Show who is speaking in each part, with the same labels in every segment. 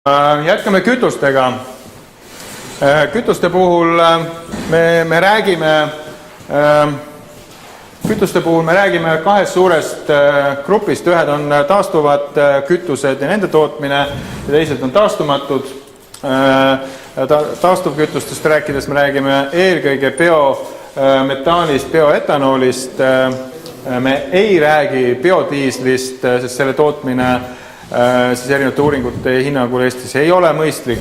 Speaker 1: Jätkame kütustega. Kütuste puhul me räägime kahest suurest grupist. Ühed on taastuvad kütused ja nende tootmine ja teised on taastumatud. Taastuvkütustest rääkides me räägime eelkõige biometaanist, bioetanoolist. Me ei räägi biodiislist, sest selle tootmine siis erinevate uuringute hinnangul Eestis ei ole mõistlik,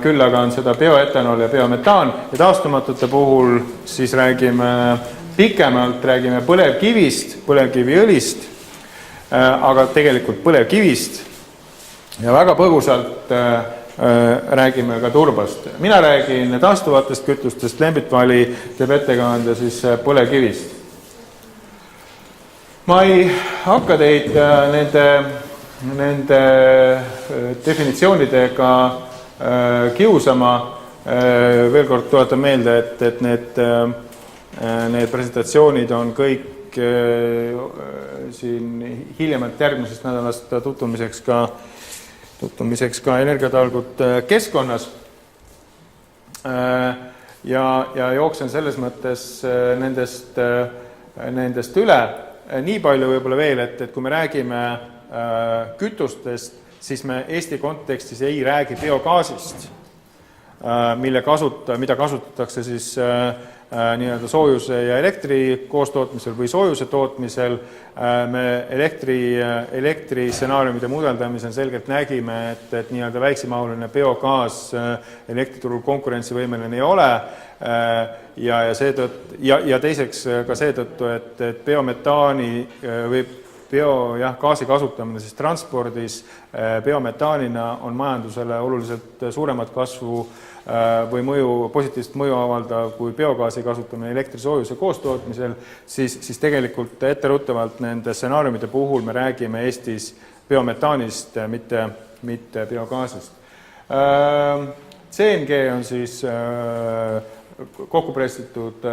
Speaker 1: küll aga on seda bioetanool ja biometaan ja taastumatute puhul siis räägime pikemalt, räägime põlevkivist, põlevkiviõlist, aga tegelikult põlevkivist ja väga põgusalt räägime ka turbast. Mina räägin taastuvatest kütustest, Lembit Vali teeb ettekande siis põlevkivist. Ma ei hakka teid nende definitsioonidega kiusama. Veel kord tuletan meelde, et need presentatsioonid on kõik siin hiljemalt järgmisest nädalast tutvumiseks ka energiatalgud keskkonnas. Ja jooksen selles mõttes nendest üle. Nii palju võib-olla veel, et kui me räägime kütustest, siis me Eesti kontekstis ei räägi biogaasist, mida kasutatakse siis nii-öelda soojuse ja elektri koostootmisel või soojuse tootmisel. Me elektri stsenaariumide mudeldamisel selgelt nägime, et nii-öelda väiksemahuline biogaas elektriturul konkurentsivõimeline ei ole. Ja teiseks ka seetõttu, et biometaani või gaasi kasutamine siis transpordis biometaanina on majandusele oluliselt suuremat kasvu või positiivset mõju avaldav kui biogaasi kasutamine elektrisoojuse koostootmisel, siis tegelikult etteruttavalt nende stsenaariumide puhul me räägime Eestis biometaanist, mitte biogaasist. CNG on siis kokku pressitud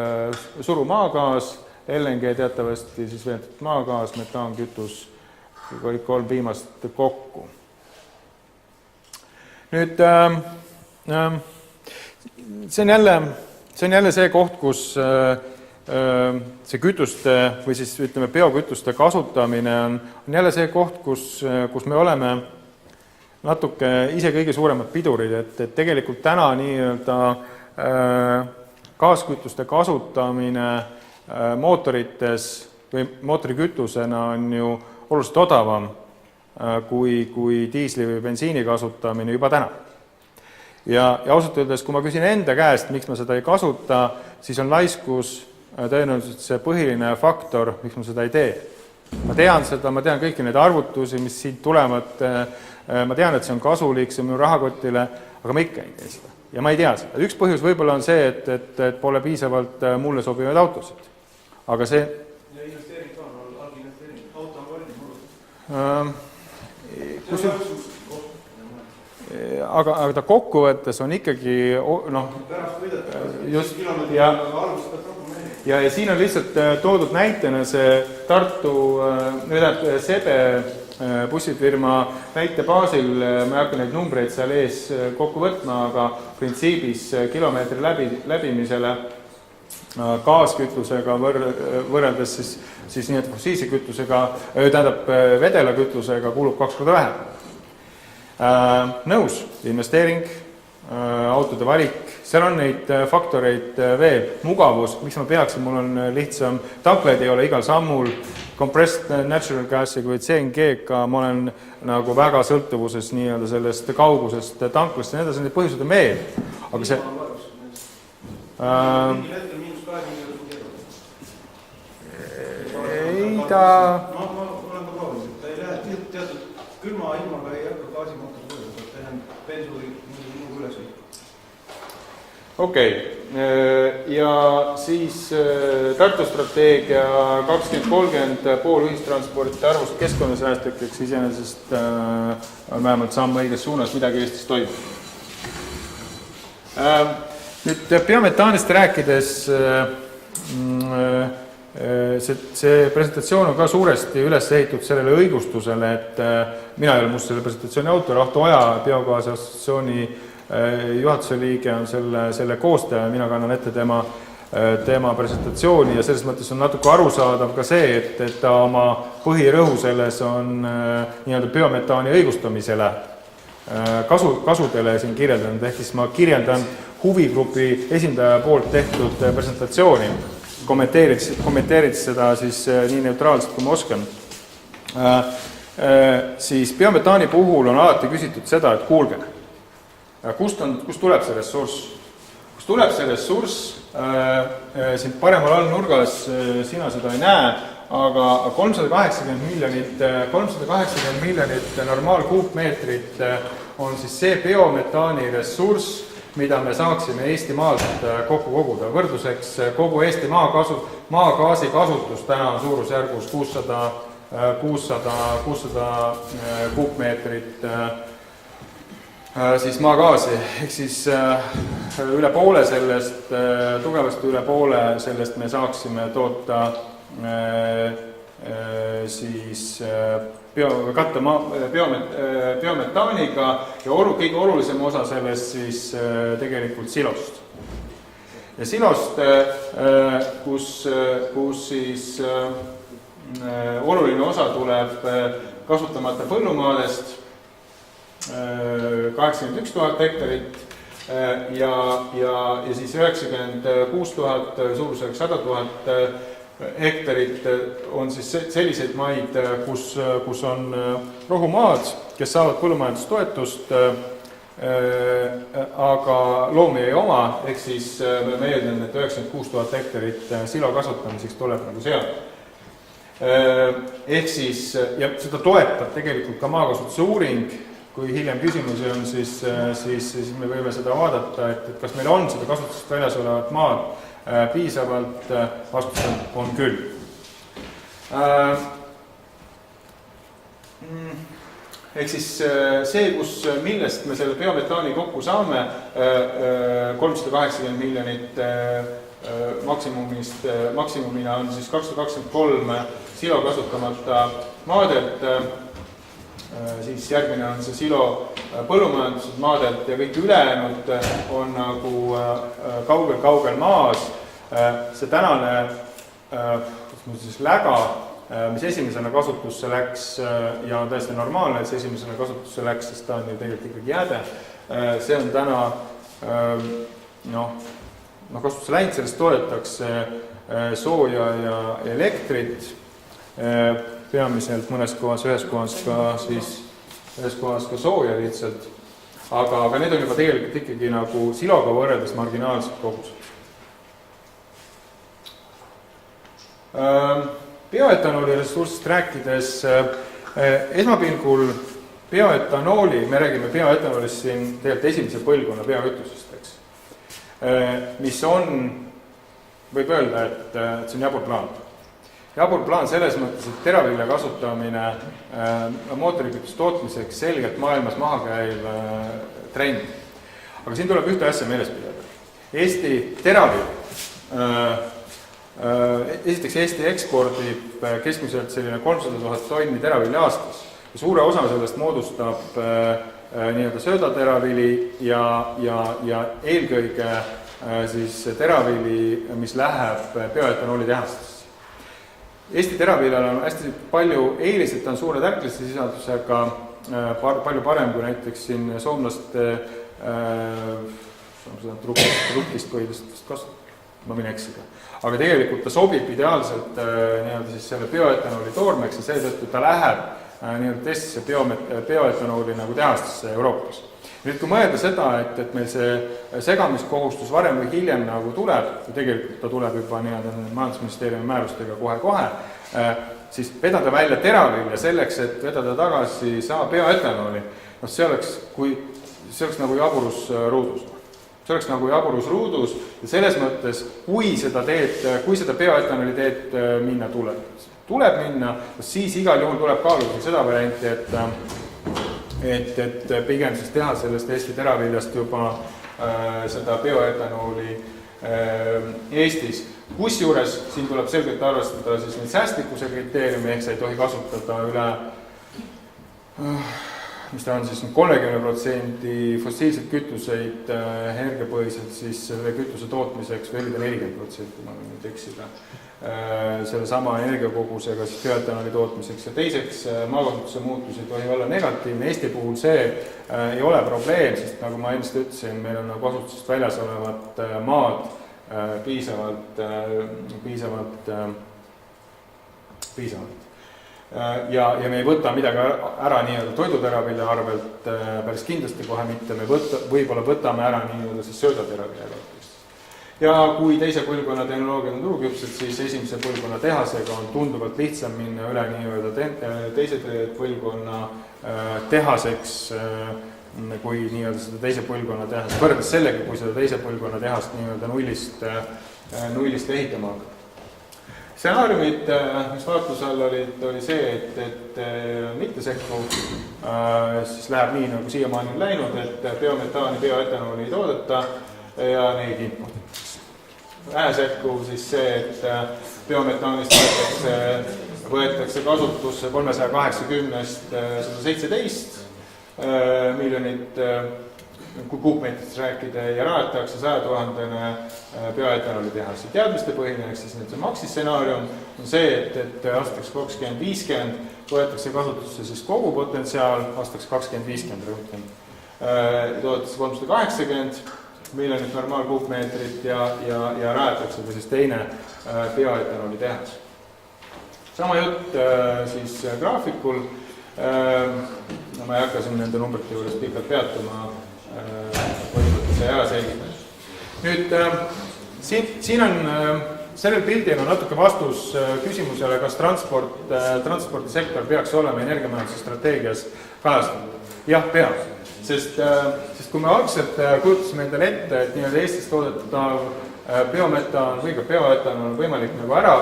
Speaker 1: surumaagaas, LNG teatavasti siis veeldatud maagaas, metaankütus, kõik kolm viimast kokku. Nüüd see on jälle see koht, kus see kütuste või siis ütleme biokütuste kasutamine on jälle see koht, kus me oleme natuke ise kõige suuremad pidurid, et tegelikult täna nii-öelda gaaskütuste kasutamine mootorites või mootorikütusena on ju oluliselt odavam kui diisli või bensiini kasutamine juba täna. Ja ausalt öeldes, kui ma küsin enda käest, miks ma seda ei kasuta, siis on laiskus tõenäoliselt see põhiline faktor, miks ma seda ei tee. Ma tean kõiki neid arvutusi, mis siit tulevad, ma tean, et see on kasulik, see on minu rahakotile, aga ma ikka ei tee seda. Ja ma ei tea seda. Üks põhjus võib-olla on see, et pole piisavalt mulle sobivaid autosid. Aga see...
Speaker 2: Ja investeering ka on alginvesteering. Auto on kallim oluliselt.
Speaker 1: Aga ta kokkuvõttes on ikkagi...
Speaker 2: Pärast võideta,
Speaker 1: ja siin on lihtsalt toodud näitena see Tartu Sebe bussifirma näite baasil, ma ei hakka neid numbreid seal ees kokku võtma, aga printsiibis kilomeetri läbimisele gaaskütusega võrreldes siis nii, et fossiilse kütusega, tähendab vedelakütusega kulub 2 korda vähem. Nõus, investeering, autode valik, seal on neid faktoreid veel, mugavus, miks ma peaksin, mul on lihtsam, tanklaid ei ole igal sammul, compressed natural gas'iga või CNG-ga ma olen nagu väga sõltuvuses nii-öelda sellest kaugusest tanklast ja need on need põhjused on veel. Aga see... Ei ta...
Speaker 2: Ma olen ka proovinud, ta ei lähe teatud külma ilmaga ei hakka gaasimotor põhjus, et tehen bensuri muu üles.
Speaker 1: Okei, ja siis Tartu strateegia 2030 pool ühistransporti arvust keskkonnasäästlikeks iseenesest on vähemalt samm õiges suunas, midagi Eestis toimub. Nüüd biometaanist rääkides see presentatsioon on ka suuresti üles ehitud sellele õigustusele, et mina ei ole must selle presentatsiooni autor, Ahto Oja, Biogaasi Assotsiatsiooni juhatuse liige on selle koostaja, mina kannan ette tema presentatsiooni ja selles mõttes on natuke arusaadav ka see, et ta oma põhirõhu selles on nii-öelda biometaani õigustamisele, kasudele siin kirjeldanud, ehk siis ma kirjeldan huvigrupi esindaja poolt tehtud presentatsiooni, kommenteerides seda siis nii neutraalselt, kui ma oskan. Siis biometaani puhul on alati küsitud seda, et kuulge, kust tuleb see ressurss? Kust tuleb see ressurss? Siin paremal all nurgas sina seda ei näe, aga 380 miljonit normaalkuupmeetrit on siis see biometaani ressurss, mida me saaksime Eesti maalt kokku koguda. Võrdluseks kogu Eesti maagaasi kasutus täna on suurusjärgus 600 kuupmeetrit siis maagaasi, ehk siis üle poole sellest, tugevasti üle poole sellest me saaksime toota siis katta biometaaniga ja kõige olulisem osa sellest siis tegelikult silost. Ja silost, kus siis oluline osa tuleb kasutamata põllumaadest, 81 000 hektarit ja siis 96 000, suurusjärgus 100 000 hektarit on siis selliseid maid, kus on rohumaad, kes saavad põllumajandustoetust, aga loomi ei oma, ehk siis me eeldan, et 96 000 hektarit silo kasvatamiseks tuleb nagu seal. Ehk siis, ja seda toetab tegelikult ka maakasutuse uuring, kui hiljem küsimusi on, siis me võime seda vaadata, et kas meil on seda kasutusest väljas olevat maad piisavalt, vastus on küll. Ehk siis see, millest me selle biometaani kokku saame, 380 miljonit maksimumina on siis 223 silo kasutamata maadelt, siis järgmine on see silo põllumajandused maadelt ja kõik ülejäänud on nagu kaugel maas. See tänane läga, mis esimesena kasutusse läks ja on täiesti normaalne, et see esimesena kasutusse läks, sest ta on ju tegelikult ikkagi jääde. See on täna kasutusse läinud, sellest toodetakse sooja ja elektrit, peamiselt mõnes kohas, ühes kohas ka sooja lihtsalt, aga need on juba tegelikult ikkagi nagu siloga võrreldes marginaalsed kogused. Bioetanooli ressursist rääkides, esmapilgul bioetanooli, me räägime bioetanoolist siin tegelikult esimese põlvkonna biokütusest, eks, mis on, võib öelda, et see on jabur plaan. Jabur plaan selles mõttes, et teravilja kasutamine mootorikütuse tootmiseks selgelt maailmas maha käiv trend. Aga siin tuleb ühte asja meeles pidada. Eesti teravilja, esiteks Eesti ekspordib keskmiselt selline 300 000 tonni teravilja aastas. Ja suure osa sellest moodustab nii-öelda söödateravili ja eelkõige siis teravili, mis läheb bioetanooli tehastesse. Eesti teraviljal on hästi palju eeliseid, ta on suure tärkliste sisaldusega, palju parem kui näiteks siin soomlaste trukist põhilistest kasutada, ma võin eksida. Aga tegelikult ta sobib ideaalselt nii-öelda siis selle bioetanooli toormeks ja seetõttu ta läheb nii-öelda testisse bioetanooli nagu tehastesse Euroopas. Nüüd, kui mõelda seda, et meil see segamiskohustus varem või hiljem nagu tuleb, ja tegelikult ta tuleb juba nii-öelda majandusministeeriumi määrustega kohe-kohe, siis vedada välja teravilja selleks, et vedada tagasi saa bioetanooli, see oleks nagu jaburus ruudus. See oleks nagu jaburus ruudus ja selles mõttes, kui seda bioetanooli teed minna tuleb minna, siis igal juhul tuleb kaaluda seda varianti, et pigem siis teha sellest Eesti teraviljast juba seda bioetanooli Eestis. Kusjuures siin tuleb selgelt arvestada siis neid säästlikkuse kriteeriumi, ehk sa ei tohi kasutada üle, mis ta on siis 30% fossiilseid kütuseid energiapõhiselt siis selle kütuse tootmiseks või 40%, ma võin nüüd eksida, selle sama energiakogusega siis bioetanooli tootmiseks. Ja teiseks, maakasutuse muutus ei tohi olla negatiivne. Eesti puhul see ei ole probleem, sest nagu ma ennast ütlesin, meil on kasutusest väljas olevat maad piisavalt. Ja me ei võta midagi ära nii-öelda toiduteravilja arvelt, päris kindlasti kohe mitte, me võib-olla võtame ära nii-öelda siis söödateravilja arvelt. Ja kui teise põlvkonna tehnoloogia on turuküpsed, siis esimese põlvkonna tehasega on tunduvalt lihtsam minna üle nii-öelda teise põlvkonna tehaseks, kui nii-öelda seda teise põlvkonna tehast, võrreldes sellega, kui seda teise põlvkonna tehast nii-öelda nullist ehitama hakata. Stsenaariumid, mis vaatluse all oli see, et mitte sekku, siis läheb nii, nagu siiamaani on läinud, et biometaani, bioetanooli ei toodeta ja neid importitakse. Vähesekku siis see, et biometaanist võetakse kasutusse 380-st 117 miljonit kui kuupmeetrist rääkida ja rajatakse 100 000 bioetanooli tehas. Teadmistepõhine, ehk siis see maksistsenaarium on see, et aastaks 2050 võetakse kasutusse siis kogu potentsiaal, aastaks 2050 rõhutan, toodetakse 380 miljonit normaalkuupmeetrit ja rajatakse ka siis teine bioetanooli tehas. Sama jutt siis graafikul, no ma ei hakka siin nende numbrite juures pikalt peatuma, põhimõtteliselt see ära selgitada. Nüüd, siin on, sellel pildil on natuke vastus küsimusele, kas transpordisektor peaks olema energiamajanduse strateegias kajastatud. Jah, peab, sest kui me algselt kujutasime endale ette, et nii-öelda Eestis toodetav biometaan või ka bioetanool on võimalik nagu ära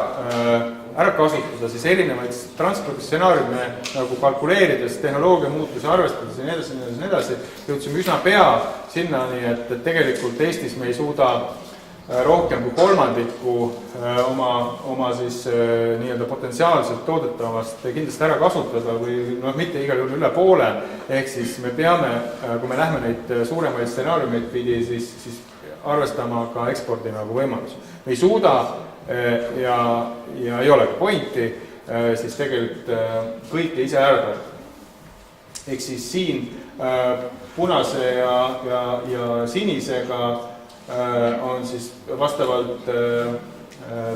Speaker 1: kasutada, siis erinevaid transpordistsenaariume nagu kalkuleerides, tehnoloogia muutusi arvestades ja nii edasi, jõudsime üsna pea sinnani, et tegelikult Eestis me ei suuda rohkem kui kolmandikku oma siis nii-öelda potentsiaalselt toodetavast kindlasti ära kasutada või mitte igal juhul üle poole, ehk siis me peame, kui me lähme neid suuremaid stsenaariumeid pidi, siis arvestama ka ekspordi nagu võimalus. Me ei suuda ja ei ole ka pointi, siis tegelikult kõike ise ära tarvita. Ehk siis siin punase ja sinisega on siis vastavalt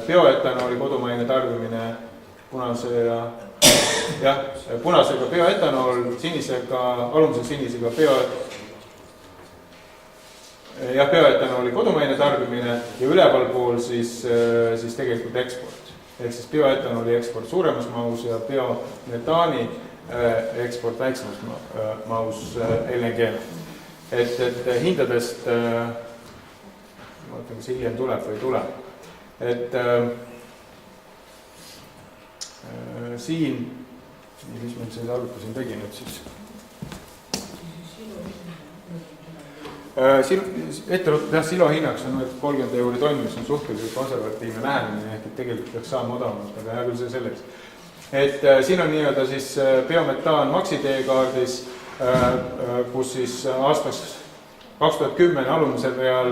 Speaker 1: bioetanooli kodumaine tarbimine, punasega bioetanool, sinisega, alumisega sinisega bioetanooli kodumaine tarbimine ja üleval pool siis tegelikult eksport. Ehk siis bioetanooli eksport suuremas mahus ja biometaani eksport väiksemas mahus LNG. Et hindadest, ma mõtlen, kas hiljem tuleb või ei tule. Et siin, mis meil selle arvutu siin tegi nüüd siis? Etterutud silo hinnaks on 30 euri tonn, mis on suhteliselt konservatiivne lähenemine, ehk et tegelikult peaks saama odavamalt, aga hea küll see selleks. Et siin on nii-öelda siis biometaan maksiteekaardis, kus siis aastaks 2010 alumisel real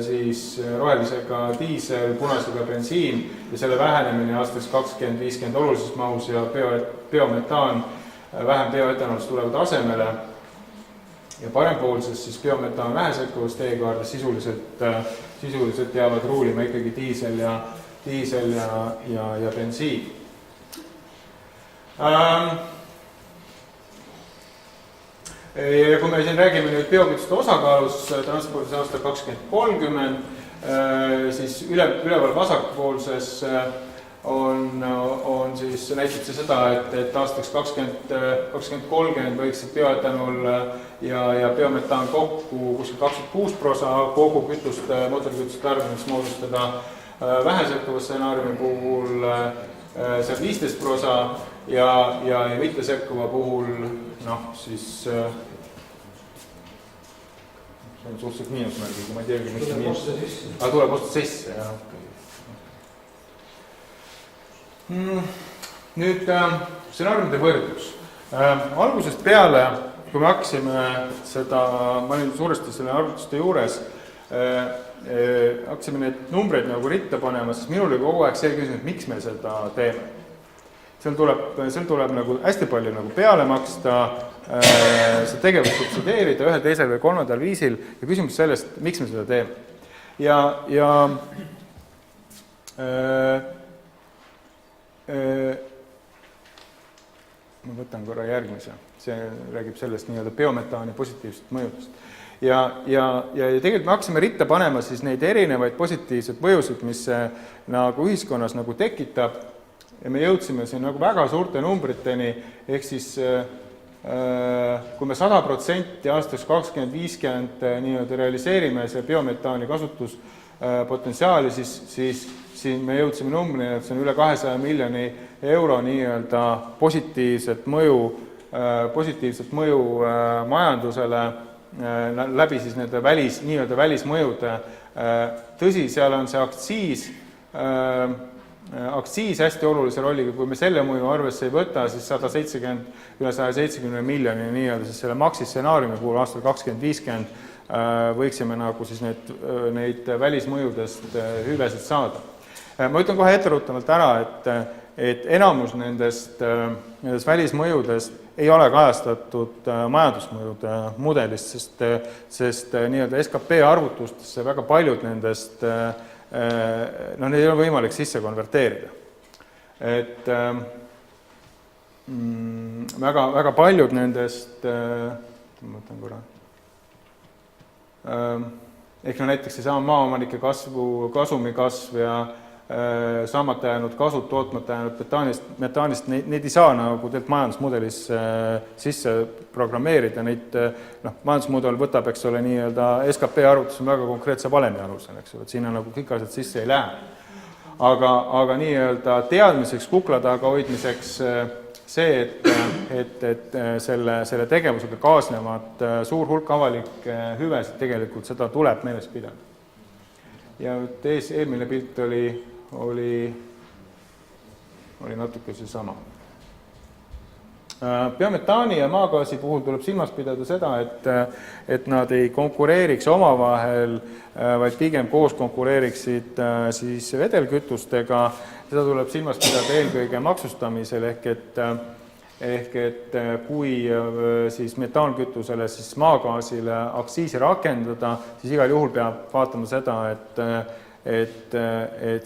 Speaker 1: siis rohelisega diisel, punasega bensiin ja selle vähenemine aastaks 2050 olulises mahus ja biometaan vähem bioetanoolist tulevad asemele. Ja parempoolses siis biometaan vähesekkuvas teekaardis sisuliselt jäävad ruulima ikkagi diisel ja bensiin. Ja kui me siin räägime nüüd biokütuste osakaalus transpordis aastal 2030, siis üleval vasakpoolses on siis näitab see seda, et aastaks 2030 võiksid bioetanool ja biometaan kokku kuskil 26% kogu mootorikütuste tarbimist moodustada, vähesekkuvas stsenaariumi puhul seal 15% ja mittesekkuva puhul siis see on suhteliselt miinusmärgiga, ma ei teagi, miks see miinus. Aga tuleb osta sisse, jah. Nüüd stsenaariumide võrdlus. Algusest peale, kui me hakkasime seda, ma olin suuresti selle arvutuste juures, hakkasime need numbreid nagu ritta panema, siis minul oli kogu aeg see küsimus, miks me seda teeme. Seal tuleb nagu hästi palju nagu peale maksta, see tegevus subsideerida ühel, teisel või kolmandal viisil ja küsimus sellest, miks me seda teeme. Ja ma võtan korra järgmise, see räägib sellest nii-öelda biometaani positiivsest mõjudest. Ja tegelikult me hakkasime ritta panema siis neid erinevaid positiivseid mõjusid, mis see nagu ühiskonnas nagu tekitab ja me jõudsime siin nagu väga suurte numbriteni, ehk siis kui me 100% aastaks 2050 nii-öelda realiseerime see biometaani kasutuspotentsiaali, siis siin me jõudsime numbrini, et see on üle 200 miljoni euro nii-öelda positiivset mõju majandusele läbi siis nende nii-öelda välismõjude. Tõsi, seal on see aktsiis hästi olulise rolliga, kui me selle mõju arvesse ei võta, siis üle 170 miljoni nii-öelda siis selle maksistsenaariumi puhul aastal 2050 võiksime nagu siis neid välismõjudest hüvesid saada. Ma ütlen kohe etteruttavalt ära, et enamus nendest välismõjudest ei ole kajastatud majandusmõjude mudelist, sest nii-öelda SKP arvutustesse väga paljud nendest, neid ei ole võimalik sisse konverteerida. Et väga paljud nendest, ma mõtlen korra, ehk näiteks seesama maaomanike kasumi kasv ja saamata jäänud kasud, tootmata jäänud metaanist, neid ei saa nagu tegelikult majandusmudelis sisse programmeerida. Majandusmudel võtab, eks ole, nii-öelda SKP arvutus on väga konkreetse valemi alusel, eks ole, et sinna nagu kõik asjad sisse ei lähe. Aga nii-öelda teadmiseks, kukla taga hoidmiseks see, et selle tegevusega kaasnevad suur hulk avalikke hüvesid, tegelikult seda tuleb meeles pidada. Ja eelmine pilt oli natuke see sama. Biometaani ja maagaasi puhul tuleb silmas pidada seda, et nad ei konkureeriks omavahel, vaid pigem koos konkureeriksid siis vedelkütustega. Seda tuleb silmas pidada eelkõige maksustamisel, ehk et kui siis metaankütusele, siis maagaasile aktsiisi rakendada, siis igal juhul peab vaatama seda, et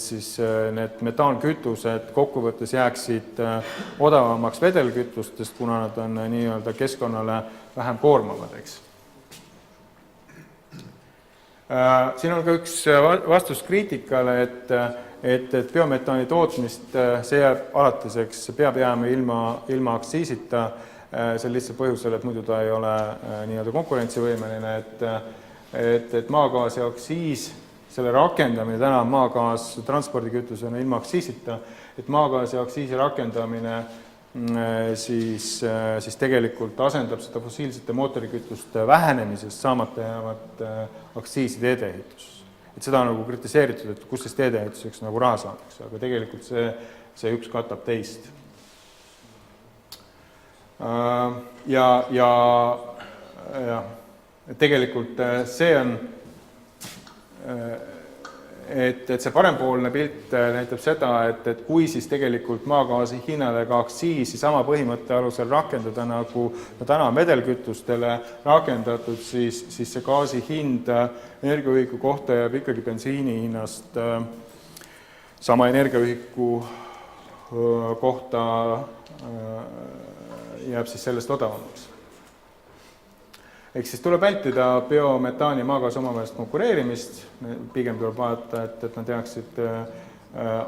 Speaker 1: siis need metaankütused kokkuvõttes jääksid odavamaks vedelkütustest, kuna nad on nii-öelda keskkonnale vähem koormavad, eks. Siin on ka üks vastus kriitikale, et biometaani tootmist, see jääb alatiseks, peab jääma ilma aktsiisita, sel lihtsalt põhjusel, et muidu ta ei ole nii-öelda konkurentsivõimeline, et maagaasi aktsiis, selle rakendamine, täna maagaas transpordikütusena ilma aktsiisita, et maagaasi aktsiisi rakendamine siis tegelikult asendab seda fossiilsete mootorikütuste vähenemisest saamata jäävat aktsiisi teedeehituses. Et seda on nagu kritiseeritud, et kus siis teedeehituseks nagu raha saadakse, aga tegelikult see üks katab teist. Ja tegelikult see on, et see parempoolne pilt näitab seda, et kui siis tegelikult maagaasi hinnale ka aktsiisi sama põhimõtte alusel rakendada, nagu täna vedelkütustele rakendatud, siis see gaasi hind energiaühiku kohta jääb ikkagi bensiini hinnast sama energiaühiku kohta jääb siis sellest odavamaks. Ehk siis tuleb vältida biometaani ja maagaasi omavahelist konkureerimist, pigem tuleb vaadata, et nad jääksid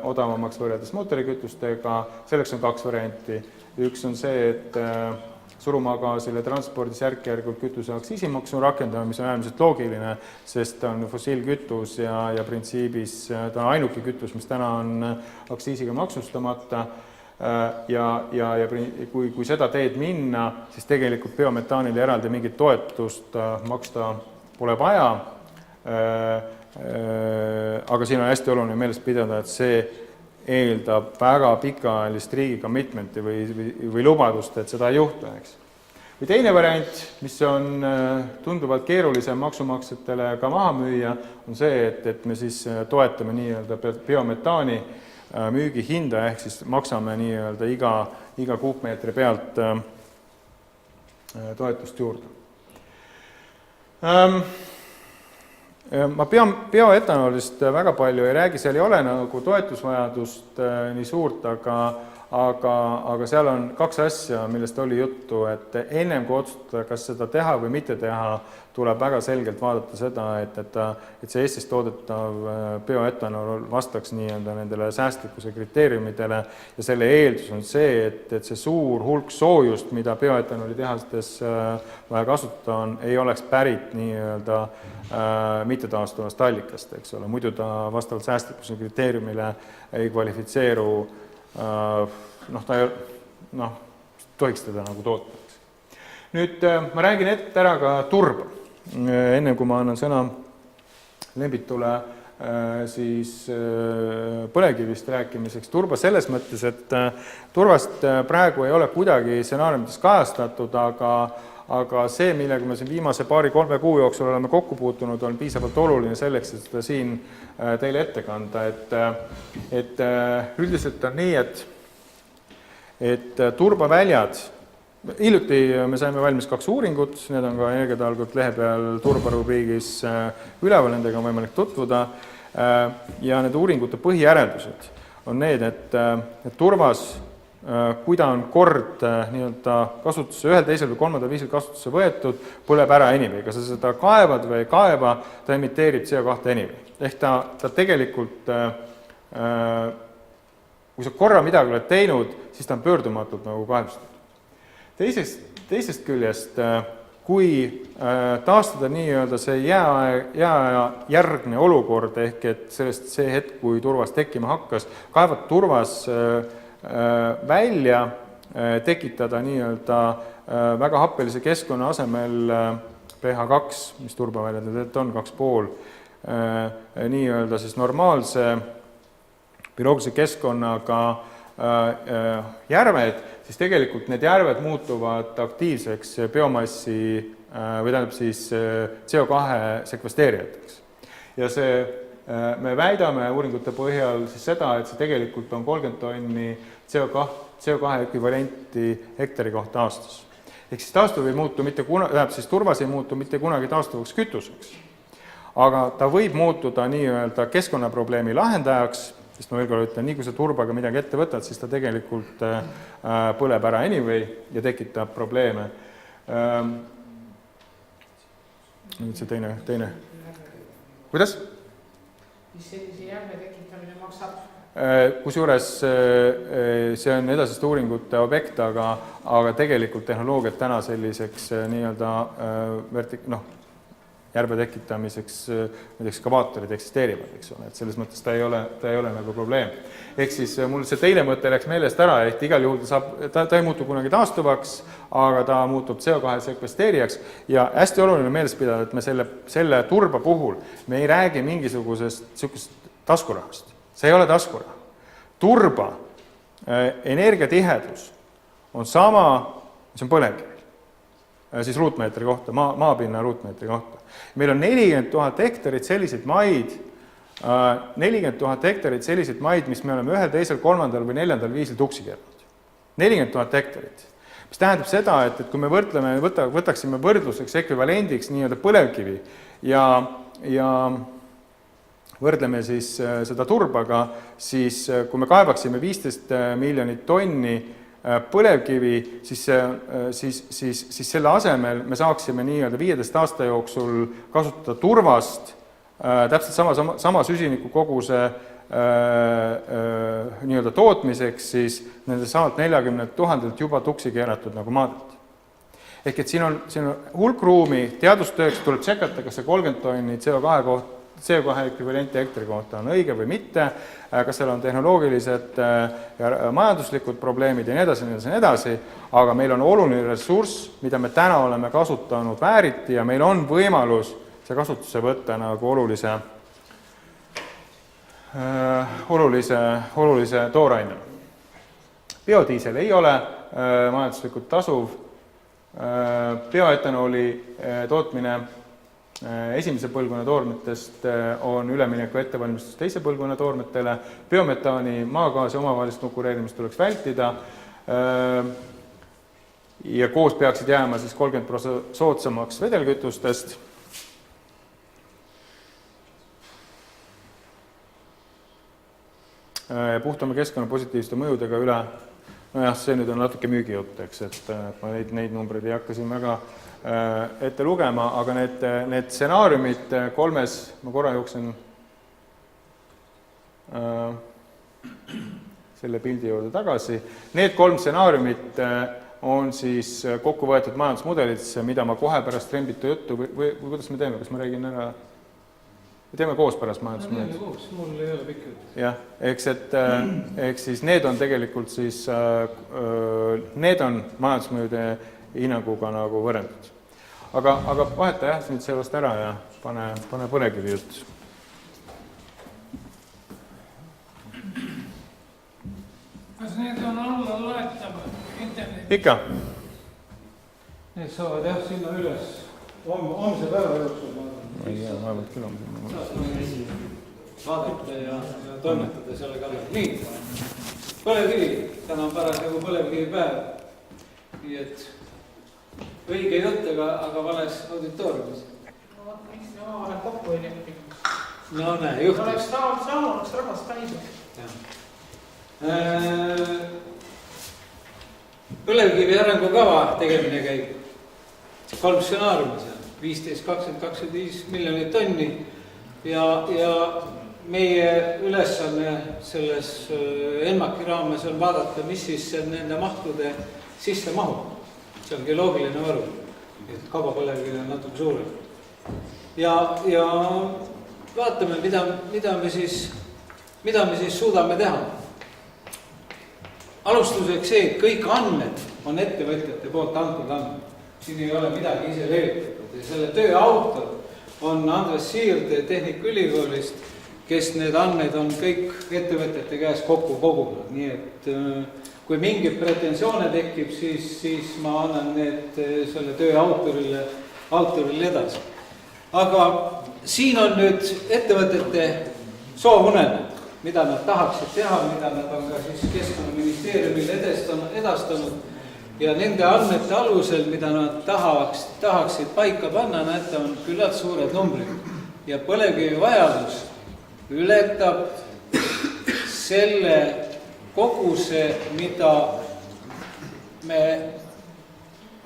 Speaker 1: odavamaks võrreldes mootorikütustega. Selleks on kaks varianti. Üks on see, et surumaagaasile transpordis järk-järgult kütuse aktsiisimaksu rakendama, mis on äärmiselt loogiline, sest ta on fossiilkütus ja printsiibis ta on ainuke kütus, mis täna on aktsiisiga maksustamata. Ja kui seda teed minna, siis tegelikult biometaanile eraldi mingit toetust maksta pole vaja, aga siin on hästi oluline meeles pidada, et see eeldab väga pikaajalist riigi commitmenti või lubadust, et seda ei juhtu, eks. Või teine variant, mis on tunduvalt keerulisem maksumaksjatele ka maha müüa, on see, et me siis toetame nii-öelda biometaani müügihinda, ehk siis maksame nii-öelda iga kuupmeetri pealt toetust juurde. Ma bioetanoolist väga palju ei räägi, seal ei ole nagu toetusvajadust nii suurt, aga seal on kaks asja, millest oli juttu, et ennem kui otsustada, kas seda teha või mitte teha, tuleb väga selgelt vaadata seda, et see Eestis toodetav bioetanool vastaks nii-öelda nendele säästlikkuse kriteeriumidele ja selle eeldus on see, et see suur hulk soojust, mida bioetanooli tehastes vaja kasutada on, ei oleks pärit nii-öelda mittetaastuvast allikast, eks ole, muidu ta vastavalt säästlikkuse kriteeriumile ei kvalifitseeru tohiks teda nagu toota. Nüüd ma räägin ette ära ka turba, enne kui ma annan sõna Lembitule siis põlevkivist rääkimiseks. Turba selles mõttes, et turvast praegu ei ole kuidagi stsenaariumides kajastatud, aga see, millega me siin viimase 2-3 kuu jooksul oleme kokku puutunud, on piisavalt oluline selleks, et seda siin teile ette kanda. Et üldiselt on nii, et turbaväljad, hiljuti me saime valmis 2 uuringut, need on ka Energiatalgud lehe peal turbarubriigis üleval, nendega on võimalik tutvuda, ja need uuringute põhijäreldused on need, et turvas, kui ta on kord nii-öelda kasutusse, ühel, teisel või kolmandal viisil kasutusse võetud, põleb ära anyway. Kas sa seda kaevad või ei kaeva, ta emiteerib CO2 anyway. Ehk ta tegelikult, kui sa korra midagi oled teinud, siis ta on pöördumatult nagu kahjustatud. Teisest küljest, kui taastada nii-öelda see jääaja järgne olukord, ehk et sellest see hetk, kui turvas tekkima hakkas, kaevad turvas välja, tekitada nii-öelda väga happelise keskkonna asemel pH2, mis turbaväljad on 2,5, nii-öelda siis normaalse bioloogilise keskkonnaga järved, siis tegelikult need järved muutuvad aktiivseks biomassi või tähendab siis CO2 sekvesteerijateks. Ja see, me väidame uuringute põhjal siis seda, et see tegelikult on 30 tonni CO2 ekvivalenti hektari kohta aastas. Ehk siis taastuv ei muutu mitte kunagi, turvas ei muutu mitte kunagi taastuvaks kütuseks, aga ta võib muutuda nii-öelda keskkonnaprobleemi lahendajaks, sest ma veel kord ütlen, nii kui sa turbaga midagi ette võtad, siis ta tegelikult põleb ära anyway ja tekitab probleeme. Nüüd see teine. Kuidas?
Speaker 3: Mis sellise järve tekitamine maksab?
Speaker 1: Kusjuures see on edasiste uuringute objekt, aga tegelikult tehnoloogiad täna selliseks nii-öelda järve tekitamiseks need ekskavaatorid eksisteerivad, eks ole, et selles mõttes ta ei ole nagu probleem. Ehk siis mul see teine mõte läks meelest ära, et igal juhul ta ei muutu kunagi taastuvaks, aga ta muutub CO2 sekvesteerijaks ja hästi oluline meeles pidada, et me selle turba puhul me ei räägi mingisugusest taskurahast. See ei ole taskuraha. Turba energiatihedus on sama, mis on põlevkivi, siis ruutmeetri kohta, maapinna ruutmeetri kohta. Meil on 40 000 hektarit selliseid maid, mis me oleme ühel, teisel, kolmandal või neljandal viisil tuksi keeranud. 40 000 hektarit. Mis tähendab seda, et kui me võtaksime võrdluseks ekvivalendiks nii-öelda põlevkivi ja võrdleme siis seda turbaga, siis kui me kaevaksime 15 miljonit tonni põlevkivi, siis selle asemel me saaksime nii-öelda 15 aasta jooksul kasutada turvast täpselt sama süsiniku koguse nii-öelda tootmiseks siis nende samalt 40 000 juba tuksi keeratud nagu maadelt. Ehk et siin on hulk ruumi, teadustööks tuleb tšekata, kas see 30 tonni CO2 ekvivalenti hektari kohta on õige või mitte, kas seal on tehnoloogilised ja majanduslikud probleemid ja nii edasi, aga meil on oluline ressurss, mida me täna oleme kasutanud vääriti ja meil on võimalus see kasutusse võtta nagu olulise tooraine. Biodiisel ei ole majanduslikult tasuv. Bioetanooli tootmine esimese põlvkonna toormetest on ülemineku ettevalmistus teise põlvkonna toormetele. Biometaani, maagaasi omavahelist konkureerimist tuleks vältida ja koos peaksid jääma siis 30% soodsamaks vedelkütustest. Puhtama keskkonna positiivsete mõjudega üle, nojah, see nüüd on natuke müügijutt, eks, et ma neid numbreid ei hakka siin väga ette lugema, aga need stsenaariumid kolmes, ma korra jooksen selle pildi juurde tagasi, need 3 stsenaariumit on siis kokku võetud majandusmudelitesse, mida ma kohe pärast Rembitu juttu või kuidas me teeme, kas ma räägin ära? Me teeme koos pärast majandusmudelit.
Speaker 2: Teeme koos, mul ei ole pikk jutt.
Speaker 1: Jah, eks siis need on tegelikult siis, need on majandusmõjude hinnanguga nagu võrrendud. Aga vaheta jah, nüüd sellest ära ja pane põlevkivi jutt.
Speaker 3: Kas need on alla loetavad internetis?
Speaker 1: Ikka?
Speaker 2: Need saavad jah sinna üles homse päeva jooksul.
Speaker 1: Ei tea, vaevalt küll on sinna.
Speaker 2: Vaadata ja toimetada selle kallal. Nii, põlevkivi. Täna on parasjagu põlevkivi päev. Nii et õige jutt, aga vales auditooriumis.
Speaker 3: No, miks me omavahel kokku ei leppinud?
Speaker 2: No näe, juhtus.
Speaker 3: Oleks saanud, oleks rahvast täis.
Speaker 2: Põlevkivi arengukava tegemine käib. 3 stsenaariumi seal. 15, 20, 25 miljonit tonni ja meie ülesanne selles ENMAK-i raames on vaadata, mis siis nende mahtude sisse mahub. See on geoloogiline varu, et kaubapõlevkivi on natuke suurem. Ja vaatame, mida me siis suudame teha. Alustuseks see, et kõik andmed on ettevõtjate poolt antud andmed. Siin ei ole midagi ise leevitatud. Selle töö autor on Andres Siirde Tehnikaülikoolist, kes need andmed on kõik ettevõtjate käes kokku kogunud. Nii et kui mingid pretensioone tekib, siis ma annan need selle töö autorile edasi. Aga siin on nüüd ettevõtete soovunelmad, mida nad tahaksid teha, mida nad on ka siis Keskkonnaministeeriumile edastanud. Ja nende andmete alusel, mida nad tahaksid paika panna, näete, on küllalt suured numbrid. Ja põlevkivi vajadus ületab selle koguse, mida me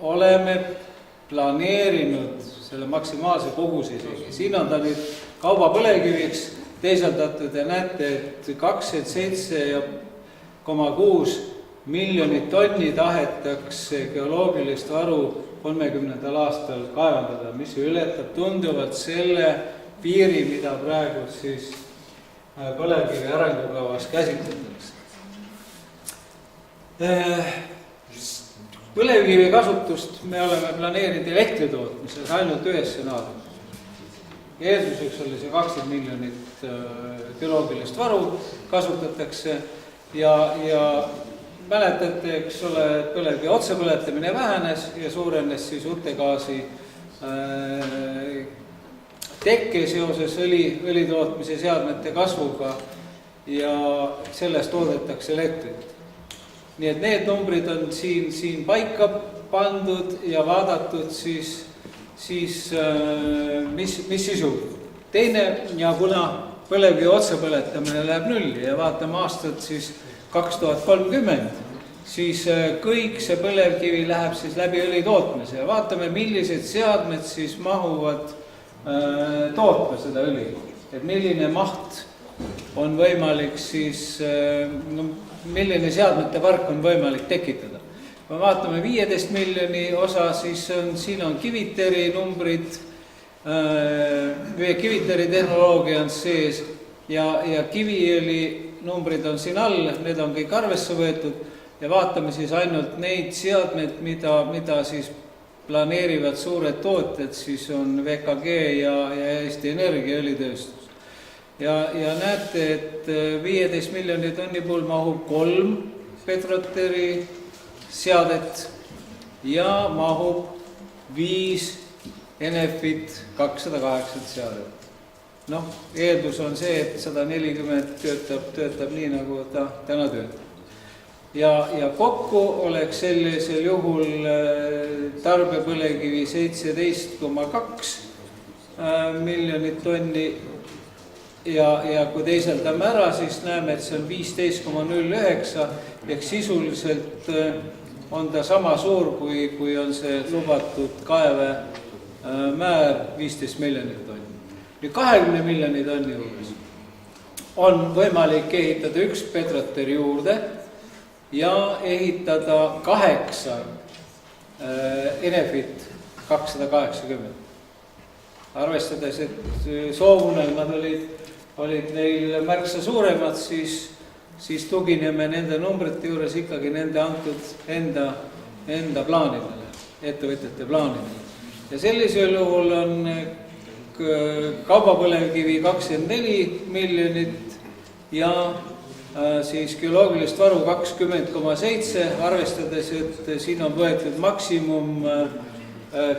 Speaker 2: oleme planeerinud selle maksimaalse koguse isegi. Siin on ta nüüd kaubapõlevkiviks teisaldatud ja näete, et 27,6 miljonit tonni tahetakse geoloogilist varu 30. aastal kaevandada, mis ületab tunduvalt selle piiri, mida praegu siis põlevkivi arengukavas käsitletakse. Põlevkivi kasutust me oleme planeerinud elektritootmises ainult ühes stsenaariumis. Eelduseks oli see 20 miljonit geoloogilist varu kasutatakse ja mäletate, eks ole, et põlevkivi otsepõletamine vähenes ja suurenes siis uttegaasi tekke seoses õlitootmise seadmete kasvuga ja sellest toodetakse elektrit. Nii et need numbrid on siin paika pandud ja vaadatud siis mis siis juhtub. Teine, ja kuna põlevkivi otsepõletamine läheb nulli ja vaatame aastat siis 2030, siis kõik see põlevkivi läheb siis läbi õlitootmise ja vaatame, millised seadmed siis mahuvad tootma seda õli. Et milline maht on võimalik siis, milline seadmete park on võimalik tekitada. Kui vaatame 15 miljoni osa, siis siin on Kiviteri numbrid, Kiviteri tehnoloogia on sees ja kiviõli numbrid on siin all, need on kõik arvesse võetud ja vaatame siis ainult neid seadmeid, mida siis planeerivad suured tootjad, siis on VKG ja Eesti Energia õlitööstus. Ja näete, et 15 miljoni tonni puhul mahub 3 Petroteri seadet ja mahub 5 Enefit 280 seadet. Noh, eeldus on see, et 140 töötab nii, nagu ta täna töötab. Ja kokku oleks sellisel juhul tarbepõlevkivi 17,2 miljonit tonni ja kui teiseldame ära, siis näeme, et see on 15,09 ehk sisuliselt on ta sama suur, kui on see lubatud kaeve määr 15 miljonit tonni. Nüüd 20 miljoni tonni juures on võimalik ehitada 1 Petroteri juurde ja ehitada 8 Enefit 280. Arvestades, et soovunelmad olid neil märksa suuremad, siis tugineme nende numbrite juures ikkagi nende antud enda plaanidele, ettevõtjate plaanidele. Ja sellisel juhul on kaubapõlevkivi 24 miljonit ja siis geoloogilist varu 20,7, arvestades, et siin on võetud maksimum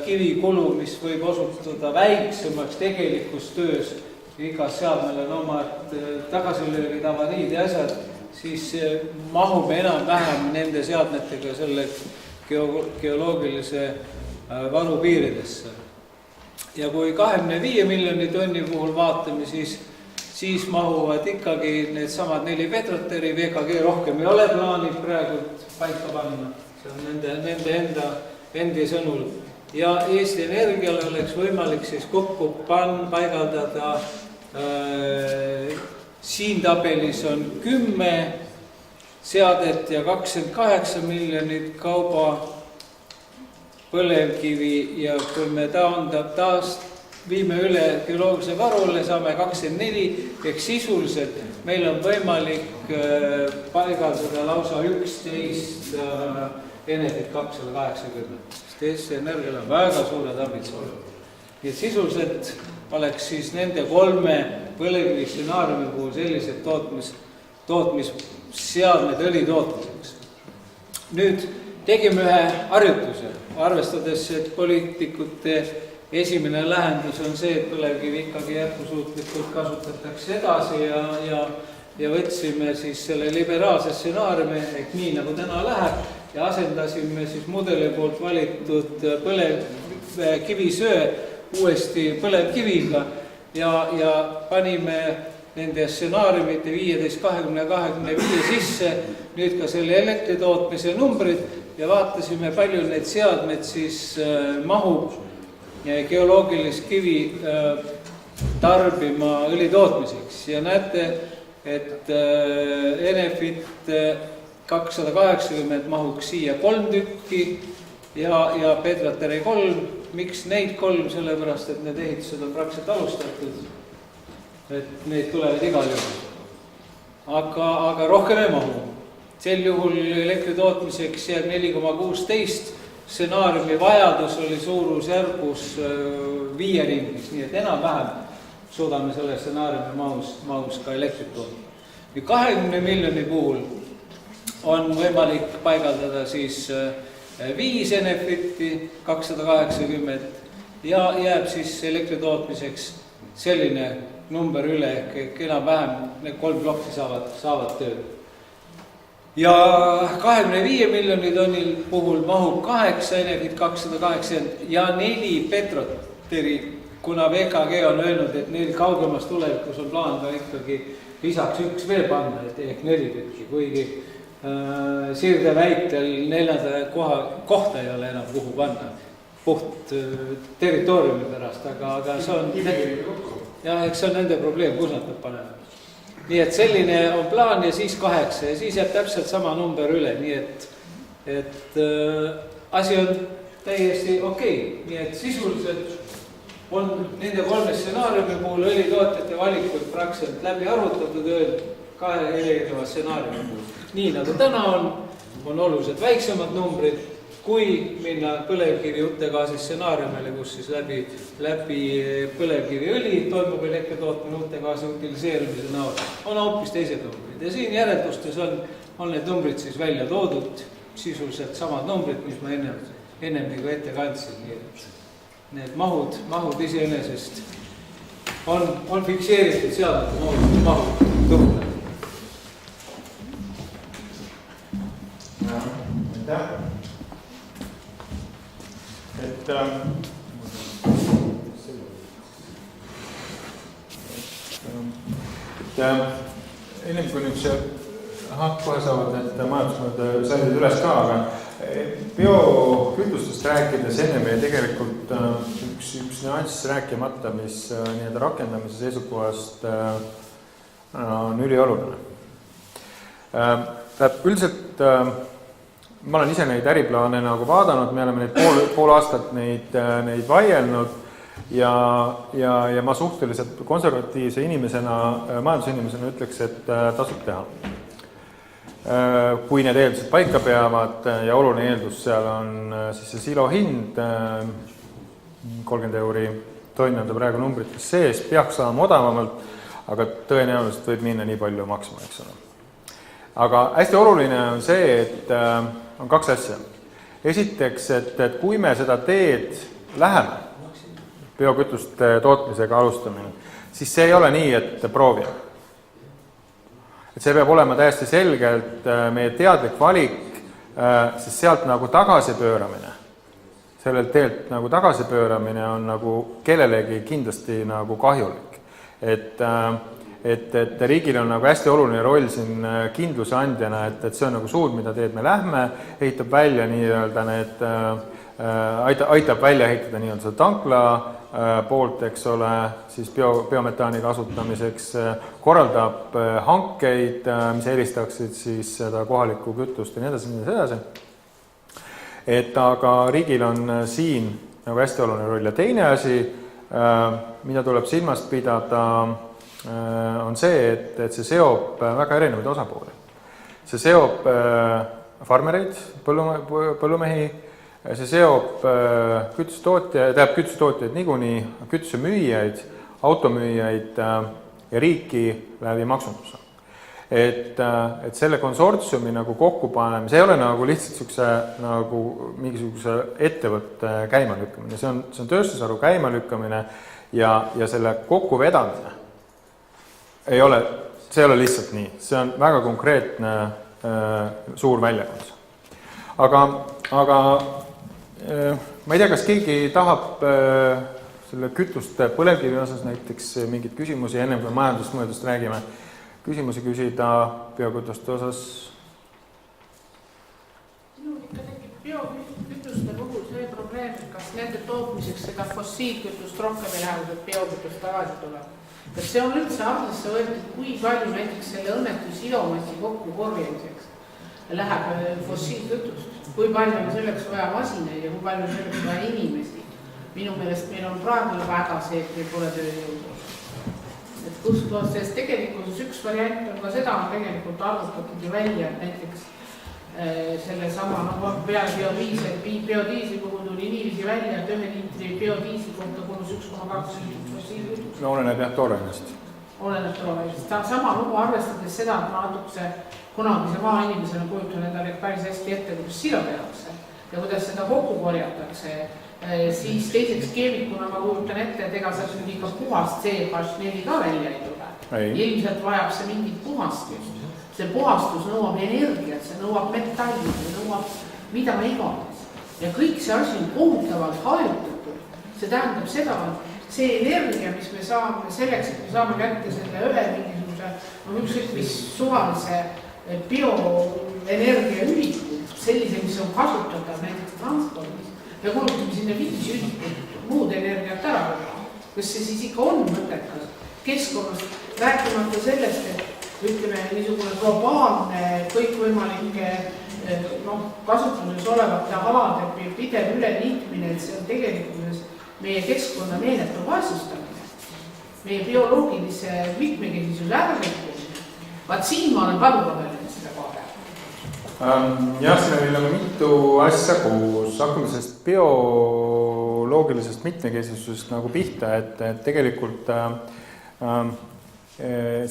Speaker 2: kivikulu, mis võib osutuda väiksemaks tegelikus töös. Igas seadmel on omad tagasilöögid, avariid ja asjad, siis mahub enam-vähem nende seadmetega selle geoloogilise varu piiridesse. Ja kui 25 miljoni tonni puhul vaatame, siis mahuvad ikkagi need samad 4 Petroteri, VKG rohkem ei ole plaanid praegu paika panna. See on nende endi sõnul. Ja Eesti Energiale oleks võimalik siis kokku paigaldada, siin tabelis on 10 seadet ja 28 miljonit kauba põlevkivi ja kui me taas viime üle geoloogilise varule, saame 24, ehk sisuliselt meil on võimalik paigaldada lausa 11 Enefit 280. Eesti Energial on väga suured ambitsioonid. Nii et sisuliselt oleks siis nende 3 põlevkivi stsenaariumi puhul sellised tootmisseadmed õli tootmiseks. Nüüd tegime ühe harjutuse, arvestades, et poliitikute esimene lähendus on see, et põlevkivi ikkagi jätkusuutlikult kasutatakse edasi ja võtsime siis selle liberaalse stsenaariumi, ehk nii nagu täna läheb, ja asendasime siis mudeli poolt valitud kivisöe uuesti põlevkiviga ja panime nende stsenaariumite 15, 20, 25 sisse, nüüd ka selle elektritootmise numbrid ja vaatasime, palju need seadmed siis mahub geoloogilist kivi tarbima õli tootmiseks. Ja näete, et Enefit 280 mahuks siia 3 tükki ja Petroteri 3. Miks neid 3? Sellepärast, et need ehitused on praktiliselt alustatud. Et need tulevad igal juhul. Aga rohkem ei mahu. Sel juhul elektri tootmiseks jääb 4,16. Stsenaariumi vajadus oli suurusjärgus 5 ringis, nii et enam-vähem suudame selle stsenaariumi mahus ka elektrit toota. 20 miljoni puhul on võimalik paigaldada siis 5 Enefiti 280 ja jääb siis elektri tootmiseks selline number üle, ehk enam-vähem need 3 plokki saavad tööd. Ja 25 miljoni tonnil puhul mahub 8 Enefit 280 ja 4 Petroteri, kuna VKG on öelnud, et neil kaugemas tulevikus on plaan ka ikkagi lisaks 1 veel panna, ehk 4 tükki, kuigi Sirde väitel 4. kohta ei ole enam kuhu panna, puht territooriumi pärast, aga see on, eks see on nende probleem, kus nad peab panema. Nii et selline on plaan ja siis 8 ja siis jääb täpselt sama number üle, nii et asi on täiesti okei. Nii et sisuliselt on nende 3 stsenaariumi puhul õlitootjate valikud praktiliselt läbi arvutatud 2 erineva stsenaariumi puhul. Nii nagu täna on oluliselt väiksemad numbrid kui minna põlevkivi utegaasi stsenaariumile, kus siis läbi põlevkiviõli toimub elektri tootmine utegaasi utiliseerimise näol, on hoopis teised numbrid. Ja siin järeldustes on need numbrid siis välja toodud, sisuliselt samad numbrid, mis ma ennem ette kandsin. Need mahud iseenesest on fikseeritud seadmete mahud tuhule.
Speaker 1: Ennem kui nüüd see, kohe saavad need majandusmõõde saidid üles ka, aga biokütustest rääkides ennem jäi tegelikult üks nüanss rääkimata, mis nii-öelda rakendamise seisukohast on ülioluline. Üldiselt ma olen ise neid äriplaane nagu vaadanud, me oleme neid pool aastat neid vaielnud ja ma suhteliselt konservatiivse inimesena, majandusinimesena ütleks, et tasub teha. Kui need eeldused paika peavad ja oluline eeldus seal on siis see silo hind, 30 euri tonn on ta praegu numbrites sees, peaks saama odavamalt, aga tõenäoliselt võib minna nii palju maksma, eks ole. Aga hästi oluline on see, et on kaks asja. Esiteks, et kui me seda teed läheme, biokütuste tootmisega alustamine, siis see ei ole nii, et proovime. Et see peab olema täiesti selgelt meie teadlik valik, sest sealt nagu tagasipööramine, sellelt teelt nagu tagasipööramine on nagu kellelegi kindlasti nagu kahjulik. Et riigil on nagu hästi oluline roll siin kindluse andjana, et see on nagu suund, mida teed me lähme, ehitab välja nii-öelda need, aitab välja ehitada nii-öelda seda tankla poolt, eks ole, siis biometaani kasutamiseks, korraldab hankeid, mis eelistaksid siis seda kohalikku kütust ja nii edasi. Et aga riigil on siin nagu hästi oluline roll. Ja teine asi, mida tuleb silmast pidada, on see, et see seob väga erinevaid osapooli. See seob farmereid, põllumehi, see seob kütustootjaid niikuinii, kütusemüüjaid, automüüjaid ja riiki läbi maksunduse. Et selle konsortsiumi nagu kokkupanemine, see ei ole nagu lihtsalt nagu mingisuguse ettevõtte käimalükkamine, see on tööstusharu käimalükkamine ja selle kokkuvedamine see ei ole lihtsalt nii, see on väga konkreetne suur väljakutse. Aga ma ei tea, kas keegi tahab selle kütuste põlevkivi osas näiteks mingeid küsimusi, ennem kui majandusmõõdust räägime, küsimusi küsida biokütuste osas?
Speaker 3: Minul ikka tekib biokütuste puhul see probleem, kas nende tootmiseks seda fossiilkütust rohkem ei lähe, et biokütust tagasi tuleb. Kas see on üldse arvesse võetud, kui palju näiteks selle õnnetu silomassi kokku korjamiseks läheb fossiilkütust? Kui palju on selleks vaja masinaid ja kui palju on selleks vaja inimesi? Minu meelest meil on praegu juba häda see, et meil pole tööjõudu. Et kustkohast, sest tegelikult üks variant on ka seda, on tegelikult arvutatud ju välja, et näiteks selle sama biodiisli puhul tuli niiviisi välja, et 1 liitri biodiisli kohta kulus 1,2 liitrit fossiilkütust.
Speaker 1: No oleneb jah toorainest.
Speaker 3: Oleneb toorainest. Ta sama lugu arvestades seda, et ma natukese kunagise maainimesena kujutan endale päris hästi ette, kuidas silo tehakse ja kuidas seda kokku korjatakse. Siis teiseks keemikuna ma kujutan ette, et ega see nüüd ikka puhast CH4 ka välja ei tule. Ilmselt vajab see mingit puhastust. See puhastus nõuab energiat, see nõuab metalli, see nõuab mida iganes. Ja kõik see asi on kohutavalt hajutatud. See tähendab seda, et see energia, mis me saame selleks, et me saame kätte selle ühe mingisuguse, ükskõik mis suvalise bioenergia ühiku, sellise, mis on kasutatav näiteks transpordis, ja kulutame sinna 5 ühikut muud energiat ära võtta. Kas see siis ikka on mõttekas keskkonnast, rääkimata sellest, et ütleme niisugune globaalne kõikvõimalike kasutuses olevate alade pidev üleliitmine, et see on tegelikult meie keskkonna meeletu vaesustamine, meie bioloogilise mitmekesisuse ärrikkumine. Vaat siin ma olen palurameline seda kohe.
Speaker 1: Jah, siin oli nagu mitu asja koos. Hakkame sellest bioloogilisest mitmekesisusest nagu pihta, et tegelikult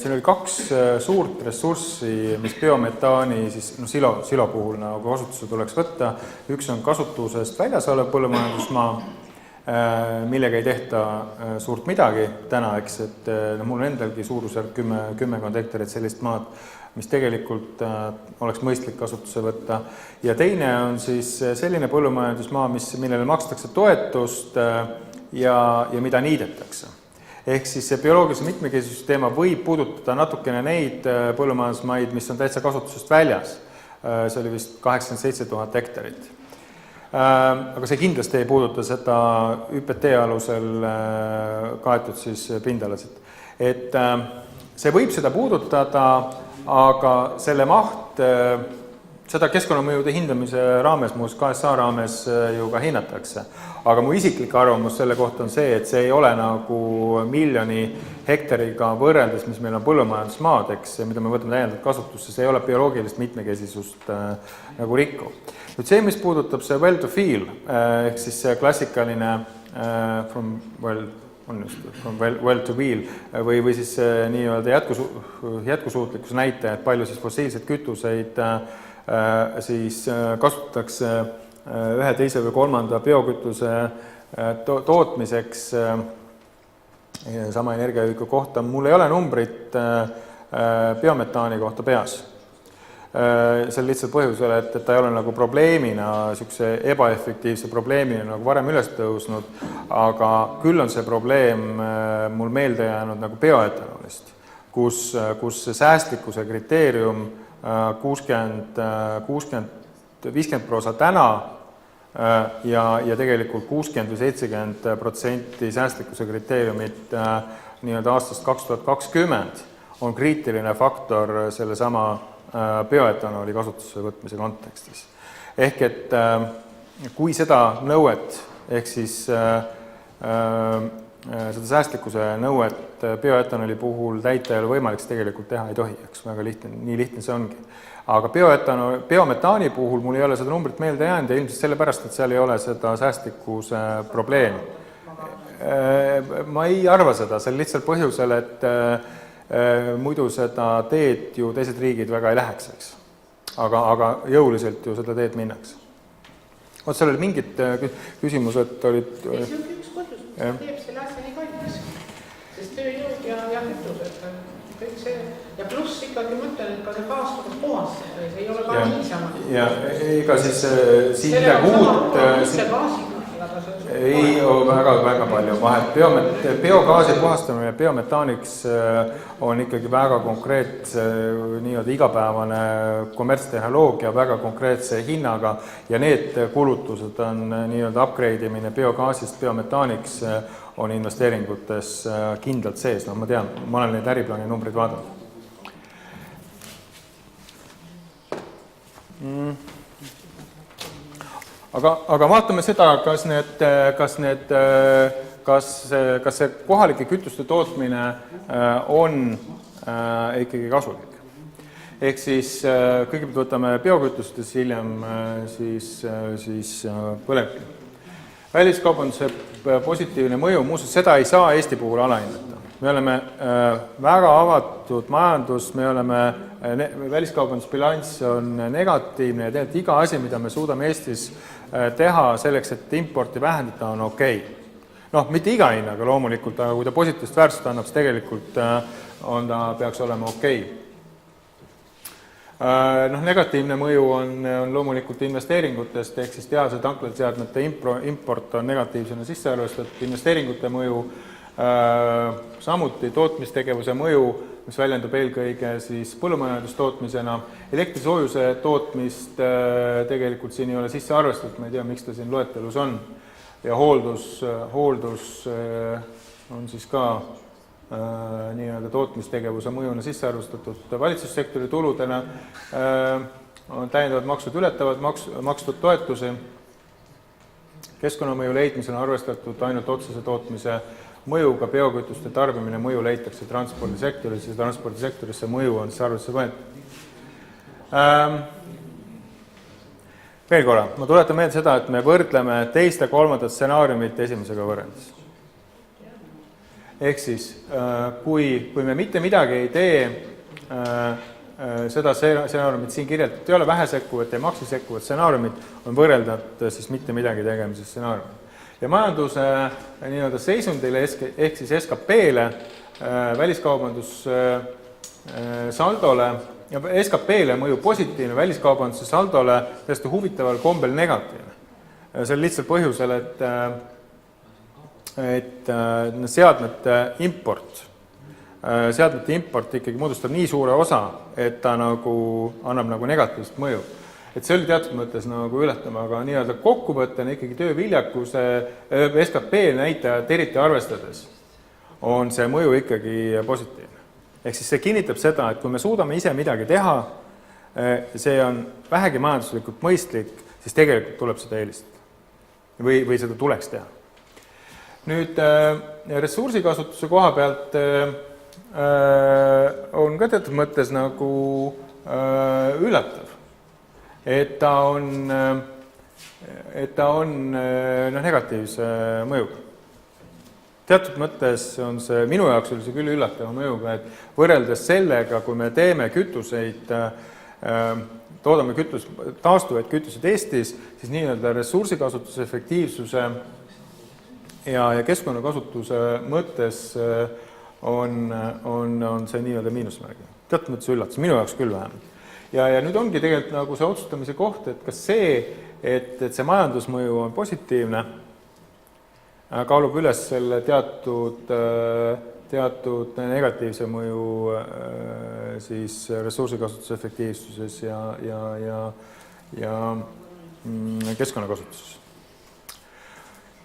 Speaker 1: siin oli 2 suurt ressurssi, mis biometaani siis, silo puhul nagu kasutuse tuleks võtta. Üks on kasutusest väljas olev põllumajandusmaa, millega ei tehta suurt midagi täna, eks, et mul on endalgi suurusjärk 10 hektarit sellist maad, mis tegelikult oleks mõistlik kasutuse võtta. Ja teine on siis selline põllumajandusmaa, millele makstakse toetust ja mida niidetakse. Ehk siis see bioloogilise mitmekesisuse teema võib puudutada natukene neid põllumajandusmaid, mis on täitsa kasutusest väljas. See oli vist 87 000 hektarit. Aga see kindlasti ei puuduta seda ÜPT alusel kaetud siis pindalasid. Et see võib seda puudutada, aga selle maht, seda keskkonnamõjude hindamise raames, muuseas KSA raames ju ka hinnatakse. Aga mu isiklik arvamus selle kohta on see, et see ei ole nagu 1 miljoni hektariga võrreldes, mis meil on põllumajandusmaad, eks, mida me võtame täiendavalt kasutusse, see ei ole bioloogilist mitmekesisust nagu rikkuv. Nüüd see, mis puudutab see well to feel, ehk siis see klassikaline from well to wheel või siis nii-öelda jätkusuutlikkuse näitaja, et palju siis fossiilseid kütuseid siis kasutatakse ühe, teise või kolmanda biokütuse tootmiseks sama energiaühiku kohta. Mul ei ole numbrit biometaani kohta peas. Sel lihtsalt põhjusel, et ta ei ole nagu probleemina, niisuguse ebaefektiivse probleemina nagu varem üles tõusnud, aga küll on see probleem mul meelde jäänud nagu bioetanolist, kus see säästlikkuse kriteerium 50% täna ja tegelikult 60 või 70% säästlikkuse kriteeriumit nii-öelda aastast 2020 on kriitiline faktor sellesama bioetanooli kasutusse võtmise kontekstis. Ehk et kui seda nõuet, ehk siis seda säästlikkuse nõuet bioetanooli puhul täita ei ole võimalik, siis tegelikult teha ei tohi, eks väga lihtne, nii lihtne see ongi. Aga biometaani puhul mul ei ole seda numbrit meelde jäänud ja ilmselt sellepärast, et seal ei ole seda säästlikkuse probleemi. Ma ei arva seda, see lihtsalt põhjusel, et muidu seda teed ju teised riigid väga ei läheks, eks. Aga jõuliselt ju seda teed minnakse. Oot, seal oli mingid küsimused olid...
Speaker 3: See on üks põhjus, mis teeb selle asja nii kallis. Sest tööjõud ja kütused, kõik see... Ja pluss ikkagi mõtlen, et ka see taastuvad puhas, see ei ole ka niisama. Ja ega siis midagi uut...
Speaker 1: Ei ole väga palju vahet. Biogaasi puhastamine biometaaniks on ikkagi väga konkreetse nii-öelda igapäevane kommertstehnoloogia, väga konkreetse hinnaga ja need kulutused on nii-öelda upgrade imine biogaasist biometaaniks on investeeringutes kindlalt sees. No, ma tean, ma olen neid äriplaani numbrid vaadanud. Aga vaatame seda, kas see kohalike kütuste tootmine on ikkagi kasulik. Ehk siis kõigepealt võtame biokütustes, hiljem siis põlevkivi. Väliskaubanduse positiivne mõju, muuseas seda ei saa Eesti puhul alahinnata. Me oleme väga avatud majandus, me oleme, väliskaubandusbilanss on negatiivne ja tegelikult iga asi, mida me suudame Eestis teha selleks, et importi vähendada, on okei. Noh, mitte iga hinnaga loomulikult, aga kui ta positiivset väärtust annab, siis tegelikult ta peaks olema okei. Negatiivne mõju on loomulikult investeeringutest, ehk siis tehase tanklaseadmete import on negatiivsena sisse arvestatud, investeeringute mõju, samuti tootmistegevuse mõju, mis väljendub eelkõige siis põllumajandustootmisena. Elektrisoojuse tootmist tegelikult siin ei ole sisse arvestatud, ma ei tea, miks ta siin loetelus on. Ja hooldus on siis ka nii-öelda tootmistegevuse mõjuna sisse arvestatud. Valitsussektori tuludena on täiendavad maksud ületavad makstud toetusi. Keskkonnamõju leidmisel on arvestatud ainult otsese tootmise mõjuga, biokütuste tarbimine mõju leitakse transpordisektoris ja transpordisektorisse mõju on siis arvesse võetud. veel korra, ma tuletan meelde seda, et me võrdleme teist ja kolmandat stsenaariumit esimesega võrreldes. Ehk siis, kui me mitte midagi ei tee, seda stsenaariumit siin kirjeldatud ei ole, vähe sekkuvat ja maksi sekkuvat stsenaariumit on võrreldud siis mitte midagi tegemise stsenaariumit. Ja majanduse nii-öelda seisundile ehk siis SKP-le, väliskaubandus saldole ja SKP-le mõju positiivne, väliskaubanduse saldole täiesti huvitaval kombel negatiivne. Sel lihtsal põhjusel, et seadmete import ikkagi moodustab nii suure osa, et ta annab negatiivset mõju. Et see oli teatud mõttes ületama, aga nii-öelda kokkuvõttena ikkagi tööviljakuse SKP näitajad eriti arvestades on see mõju ikkagi positiivne. Ehk siis see kinnitab seda, et kui me suudame ise midagi teha, see on vähegi majanduslikult mõistlik, siis tegelikult tuleb seda eelistada või seda tuleks teha. Nüüd ressursikasutuse koha pealt on ka teatud mõttes üllatav, et ta on negatiivse mõjuga. Teatud mõttes on see, minu jaoks oli see küll üllatava mõjuga, et võrreldes sellega, kui me teeme kütuseid, toodame taastuvaid kütuseid Eestis, siis nii-öelda ressursikasutuse efektiivsuse ja keskkonnakasutuse mõttes on see nii-öelda miinusmärgi. Teatud mõttes üllatus, minu jaoks küll vähemalt. Ja nüüd ongi tegelikult see otsustamise koht, et kas see, et see majandusmõju on positiivne, kaalub üles selle teatud negatiivse mõju siis ressursikasutuse efektiivsuses ja keskkonnakasutuses.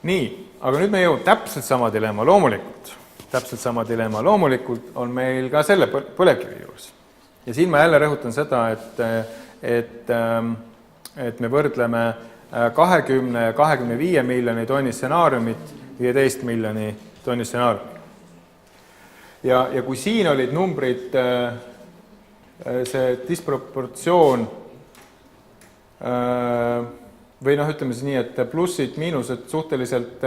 Speaker 1: Nii, aga nüüd me jõuame täpselt sama dilemma. Loomulikult on meil ka selle põlevkivi juures. Ja siin ma jälle rõhutan seda, et me võrdleme 20 ja 25 miljoni tonni stsenaariumit 15 miljoni tonni stsenaariumit. Ja kui siin olid numbrid, see disproportsioon või ütleme siis nii, et plussid, miinused suhteliselt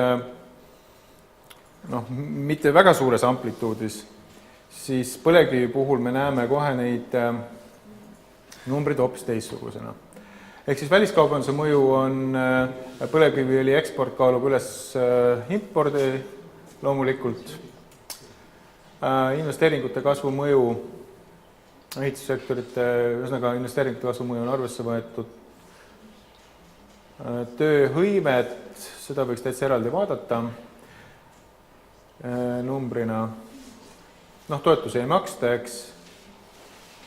Speaker 1: mitte väga suures amplituudis, siis põlevkivi puhul me näeme kohe neid numbrid hoopis teistsugusena. Ehk siis väliskaubanduse mõju on põlevkiviõli eksport kaalub üles impordi loomulikult. Investeeringute kasvu mõju, ehitussektorite, ühesõnaga investeeringute kasvu mõju on arvesse võetud. Tööhõivet, seda võiks täitsa eraldi vaadata numbrina. Toetusi ei maksta, eks.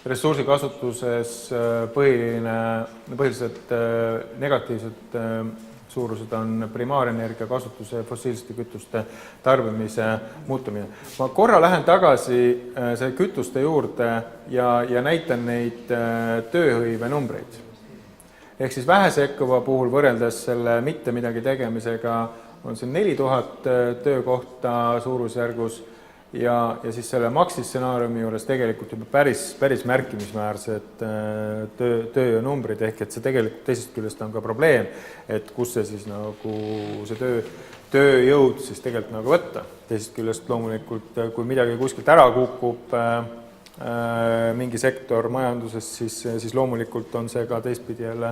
Speaker 1: Ressursikasutuses põhiliselt negatiivsed suurused on primaarenergia kasutuse, fossiilsete kütuste tarbimise muutumine. Ma korra lähen tagasi see kütuste juurde ja näitan neid tööhõive numbreid. Ehk siis vähesekkuva puhul võrreldes selle mitte midagi tegemisega on siin 4000 töökohta suurusjärgus ja siis selle maksi stsenaariumi juures tegelikult juba päris märkimisväärsed töönumbrid, ehk et see tegelikult teisest küljest on ka probleem, et kus see siis see tööjõud siis tegelikult võtta. Teisest küljest loomulikult, kui midagi kuskilt ära kukub mingi sektor majanduses, siis loomulikult on see ka teistpidi jälle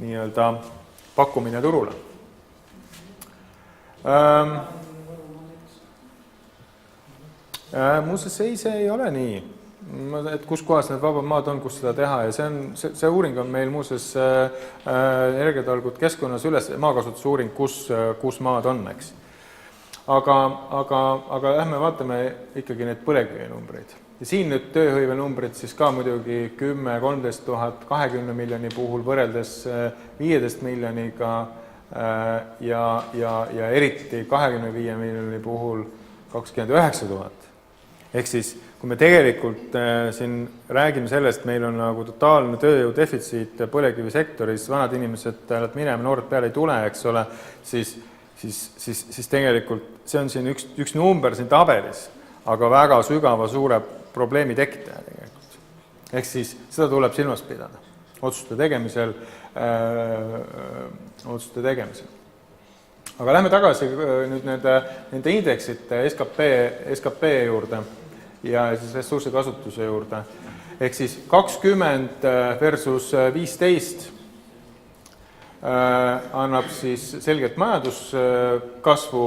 Speaker 1: nii-öelda pakkumine turule. Muuseas, see ei ole nii, et kus kohas need vabad maad on, kus seda teha ja see uuring on meil muuseas energiatalgud keskkonnas üles, maakasutuse uuring, kus maad on, eks. Aga lähme vaatame ikkagi need põlevkivi numbreid. Ja siin nüüd tööhõive numbrid siis ka muidugi 10, 13 000, 20 miljoni puhul võrreldes 15 miljoniga ja eriti 25 miljoni puhul 29 000. Ehk siis, kui me tegelikult siin räägime sellest, meil on totaalne tööjõu defitsiit põlevkivisektoris, vanad inimesed lähevad minema, noored peale ei tule, eks ole, siis tegelikult see on siin üks number siin tabelis, aga väga sügava suure probleemi tekitaja tegelikult. Ehk siis seda tuleb silmas pidada. otsuste tegemisel. Aga lähme tagasi nüüd nende indeksite SKP juurde ja siis ressursikasutuse juurde. Ehk siis 20 versus 15 annab siis selgelt majanduskasvu,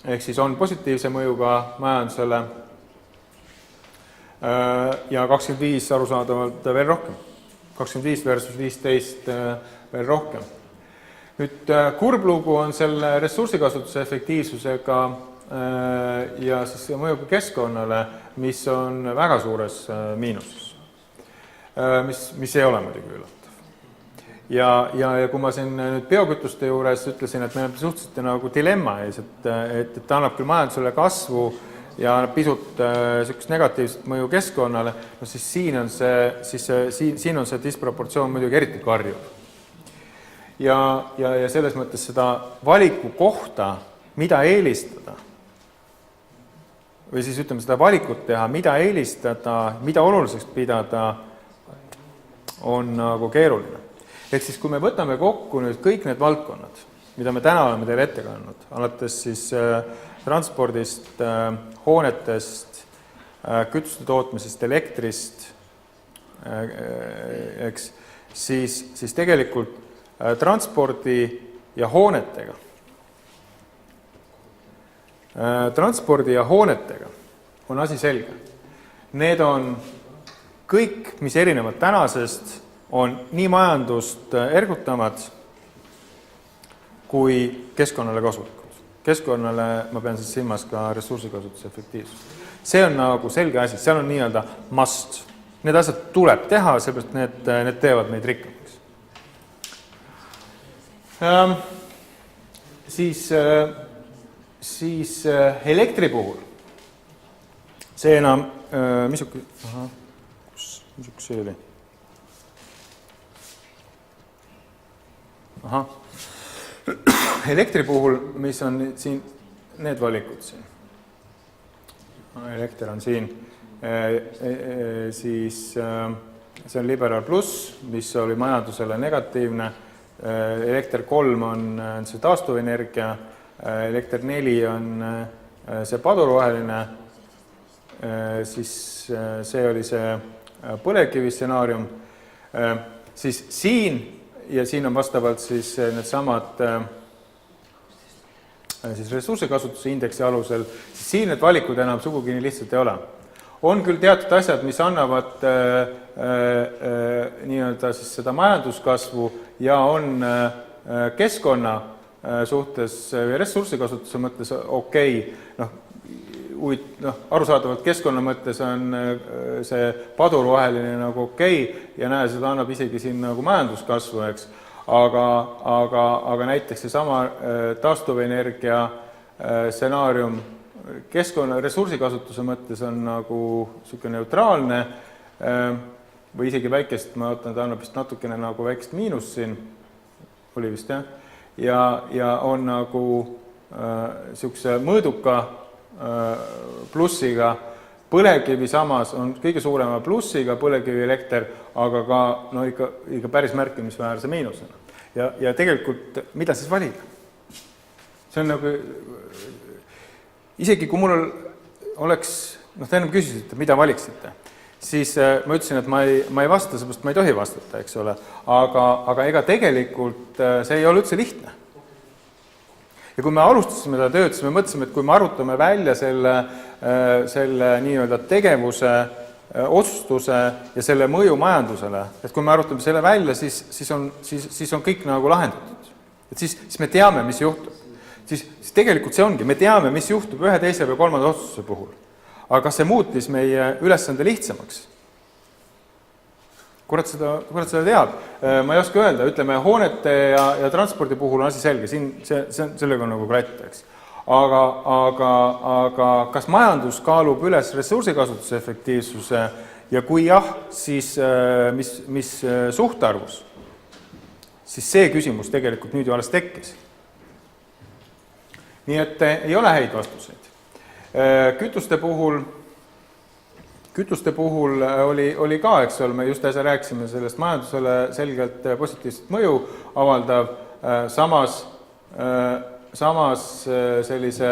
Speaker 1: ehk siis on positiivse mõjuga majandusele ja 25 arusaadavalt veel rohkem. 25 versus 15 veel rohkem. Nüüd kurb lugu on selle ressursikasutuse efektiivsusega ja siis mõjuga keskkonnale, mis on väga suures miinuses, mis ei ole muidugi üllatav. Ja kui ma siin nüüd biokütuste juures ütlesin, et meil on suhteliselt nagu dilemma ees, et ta annab küll majandusele kasvu ja pisut niisugust negatiivset mõju keskkonnale, no siis siin on see disproportsioon muidugi eriti karjuv. Ja selles mõttes seda valiku kohta, mida eelistada, või siis ütleme seda valikut teha, mida eelistada, mida oluliseks pidada, on nagu keeruline. Ehk siis, kui me võtame kokku nüüd kõik need valdkonnad, mida me täna oleme teile ette kandnud, alates siis transpordist, hoonetest, kütuste tootmisest, elektrist, eks, siis tegelikult transpordi ja hoonetega. Transpordi ja hoonetega on asi selge. Need on kõik, mis erinevad tänasest, on nii majandust ergutamad kui keskkonnale kasulikud. Keskkonnale ma pean siis silmas ka ressursikasutuse efektiivsust. See on nagu selge asi, seal on nii-öelda must. Need asjad tuleb teha, seepärast need teevad meid rikkamaks. Siis elektri puhul see enam, missugune see oli? Elektri puhul, mis on siin need valikud siin. Elekter on siin, siis see on Liberal Plus, mis oli majandusele negatiivne. Elekter 3 on see taastuvenergia, elekter 4 on see paduroheline, siis see oli see põlevkivi stsenaarium. Siis siin ja siin on vastavalt siis need samad siis ressursikasutuse indeksi alusel, siis siin need valikud enam sugugi nii lihtsalt ei ole. On küll teatud asjad, mis annavad nii-öelda siis seda majanduskasvu ja on keskkonna suhtes või ressursikasutuse mõttes okei. Arusaadavalt keskkonna mõttes on see paduroheline nagu okei ja näe, seda annab isegi siin nagu majanduskasvu, eks. Aga näiteks see sama taastuvenergia stsenaarium keskkonna ressursikasutuse mõttes on nagu niisugune neutraalne või isegi väikest, ma ootan, ta annab vist natukene nagu väikest miinust siin, oli vist jah, ja on nagu niisuguse mõõduka plussiga, põlevkivi samas on kõige suurema plussiga põlevkivi elekter, aga ka ikka päris märkimisväärse miinusena. Ja tegelikult, mida siis valida? See on nagu, isegi kui mul oleks, te ennem küsisite, mida valiksite, siis ma ütlesin, et ma ei vasta, seepärast ma ei tohi vastata, eks ole, aga ega tegelikult see ei ole üldse lihtne. Ja kui me alustasime seda tööd, siis me mõtlesime, et kui me arutame välja selle nii-öelda tegevuse, otsustuse ja selle mõju majandusele, et kui me arutame selle välja, siis on kõik nagu lahendatud. Et siis me teame, mis juhtub. Siis tegelikult see ongi, me teame, mis juhtub ühe, teise või kolmanda otsustuse puhul. Aga kas see muutis meie ülesande lihtsamaks? Kurat seda teab. Ma ei oska öelda, ütleme, hoonete ja transpordi puhul on asi selge, sellega on nagu kratt, eks. Aga kas majandus kaalub üles ressursikasutuse efektiivsuse ja kui jah, siis mis suhtarvus? Siis see küsimus tegelikult nüüd ju alles tekkis. Nii et ei ole häid vastuseid. Kütuste puhul kütuste puhul oli ka, eks ole, me just äsja rääkisime sellest majandusele selgelt positiivset mõju avaldav, samas sellise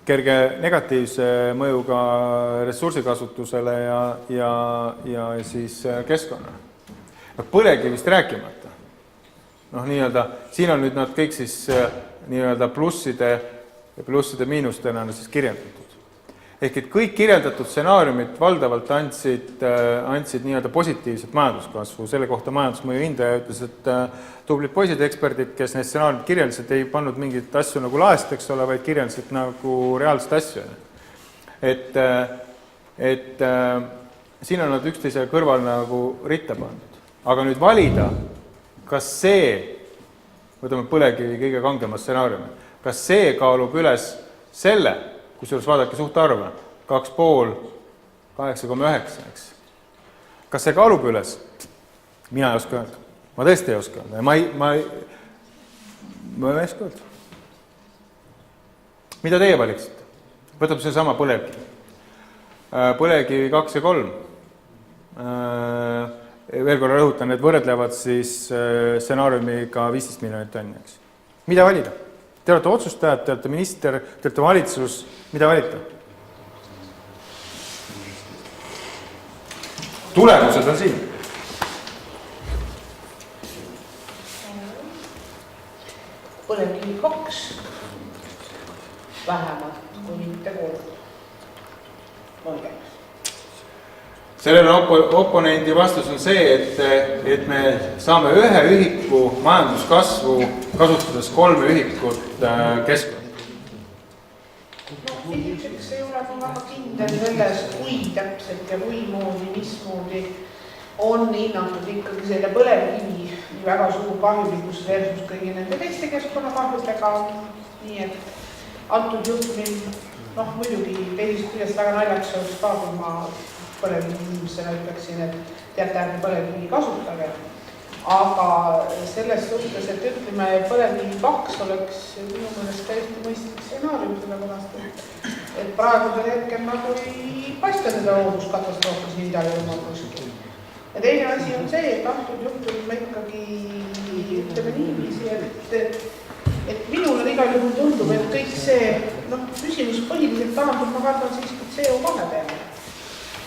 Speaker 1: kerge negatiivse mõjuga ressursikasutusele ja siis keskkonnale. Põlevkivist rääkimata. Nii-öelda, siin on nüüd nad kõik siis nii-öelda plusside miinustena siis kirjeldatud. Ehk et kõik kirjeldatud stsenaariumid valdavalt andsid nii-öelda positiivset majanduskasvu. Selle kohta majandusmõju hindaja ütles, et tublid poisid eksperdid, kes need stsenaariumid kirjeldasid, ei pannud mingit asju nagu laest, eks ole, vaid kirjeldasid nagu reaalset asju. Et siin on nad üksteise kõrval nagu ritta pandud. Aga nüüd valida, kas see, võtame põlevkivi kõige kangema stsenaariumi, kas see kaalub üles selle, kusjuures vaadake suhtarve, 2,5, 8,9, eks. Kas see kaalub üles? Mina ei oska öelda. Ma tõesti ei oska öelda. Ma ei oska öelda. Mida teie valiksite? Võtab see sama põlevkivi. Põlevkivi 2 ja 3. Veel korra rõhutan, et võrdlevad siis stsenaariumiga 15 miljonit tonni, eks. Mida valida? Te olete otsustajad, te olete minister, te olete valitsus, mida valite? Tulemused on siin.
Speaker 3: Põlevkivi 2 vähemalt, kui mitte 3.
Speaker 1: Sellele oponendi vastus on see, et me saame ühe ühiku majanduskasvu kasutades 3 ühikut keskkond.
Speaker 3: Esiteks ei ole ma väga kindel selles, kui täpselt ja mismoodi on hinnatud ikkagi selle põlevkivi väga suur kahjulikkus versus kõigi nende teiste keskkonnakahjudega. Nii et antud juhtumil, muidugi teisest küljest väga naljaks oleks ka, kui ma põlevkivi inimesena ütleksin, et teate ärge põlevkivi kasutage. Aga selles suhtes, et ütleme, põlevkivi 2 oleks minu mõelest täiesti mõistlik stsenaarium selle pärast, et praegusel hetkel nagu ei paista seda looduskatastroofi siin Ida-Virumaal kuskil. Ja teine asi on see, et antud juhtul me ikkagi ütleme niiviisi, et minul on igal juhul tundub, et kõik see küsimus põhiliselt taandub, ma kardan siiski CO2 peale.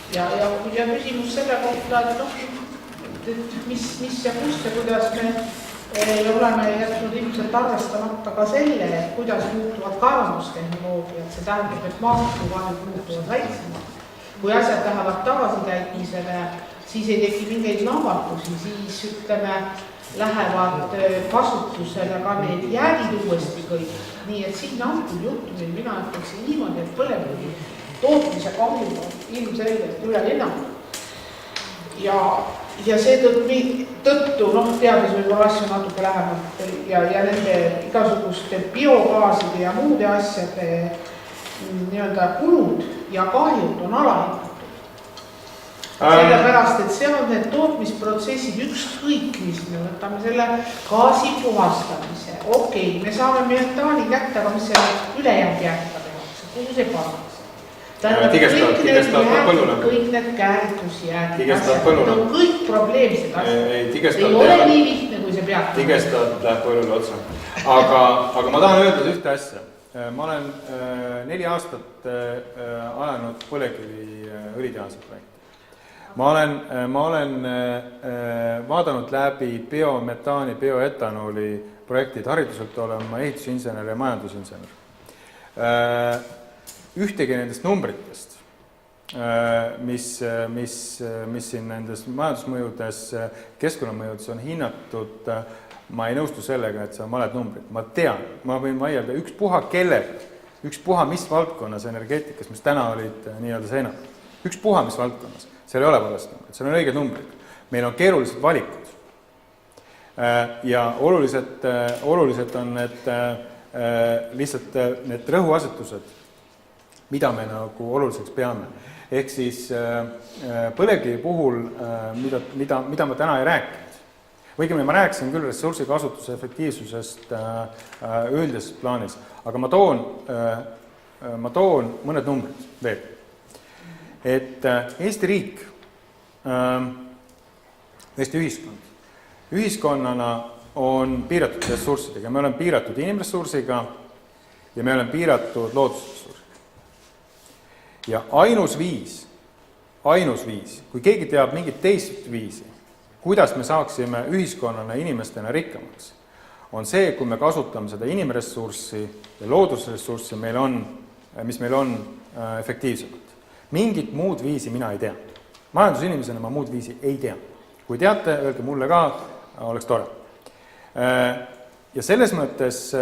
Speaker 3: Ja küsimus selle kohta, et mis ja kust ja kuidas me oleme jätnud ilmselt arvestamata ka selle, et kuidas muutuvad kaevandustehnoloogiad. See tähendab, et maakuvahid muutuvad väiksemad. Kui asjad lähevad tagasitäitmisele, siis ei teki mingeid navatusi, siis ütleme, lähevad kasutusele ka need jäägid uuesti kõik. Nii et siin antud juhtumil mina ütleksin niimoodi, et põlevkivi tootmise kahjud on ilmselgelt üle hinnatud. Ja seetõttu, teades võib-olla asju natuke lähemalt ja nende igasuguste biogaaside ja muude asjade kulud ja kahjud on alahinnatud. Sellepärast, et seal on need tootmisprotsessid ükskõik, mis me võtame selle gaasi puhastamise. Okei, me saame metaani kätte, aga mis selle ülejäänud jätta tehakse, kuhu see pannakse. Kõik need käärtusjäägid, kõik probleemsed asjad. Ei ole nii lihtne, kui see peab.
Speaker 1: Tigestat läheb põllule otsa. Aga ma tahan öelda ühte asja. Ma olen 4 aastat ajanud põlevkivi õlitehase projekti. Ma olen vaadanud läbi biometaani, bioetanooli projektid. Hariduselt olen ma ehitusinsener ja majandusinsener. Ühtegi nendest numbritest, mis siin nendes majandusmõjudes, keskkonnamõjudes on hinnatud, ma ei nõustu sellega, et see on valed numbrid. Ma tean, ma võin vaielda ükspuha kellega, ükspuha mis valdkonnas energeetikas, mis täna olid nii-öelda seinad. Ükspuha mis valdkonnas, seal ei ole valest numbrid, seal on õiged numbrid. Meil on keerulised valikud. Ja olulised on lihtsalt need rõhuasetused, mida me nagu oluliseks peame. Ehk siis põlevkivi puhul, mida ma täna ei rääkinud. Õigemini ma rääkisin küll ressursikasutuse efektiivsusest üldises plaanis, aga ma toon mõned numbrid veel. et Eesti riik, Eesti ühiskonnana on piiratud ressurssidega, me oleme piiratud inimressursiga ja me oleme piiratud loodusressursiga. Ja ainus viis, kui keegi teab mingit teist viisi, kuidas me saaksime ühiskonnana inimestena rikkamaks, on see, kui me kasutame seda inimressurssi ja loodusressurssi, mis meil on efektiivsemalt. Mingit muud viisi mina ei tea. Majandusinimesena ma muud viisi ei tea. Kui teate, öelge mulle ka, oleks tore. Ja selles mõttes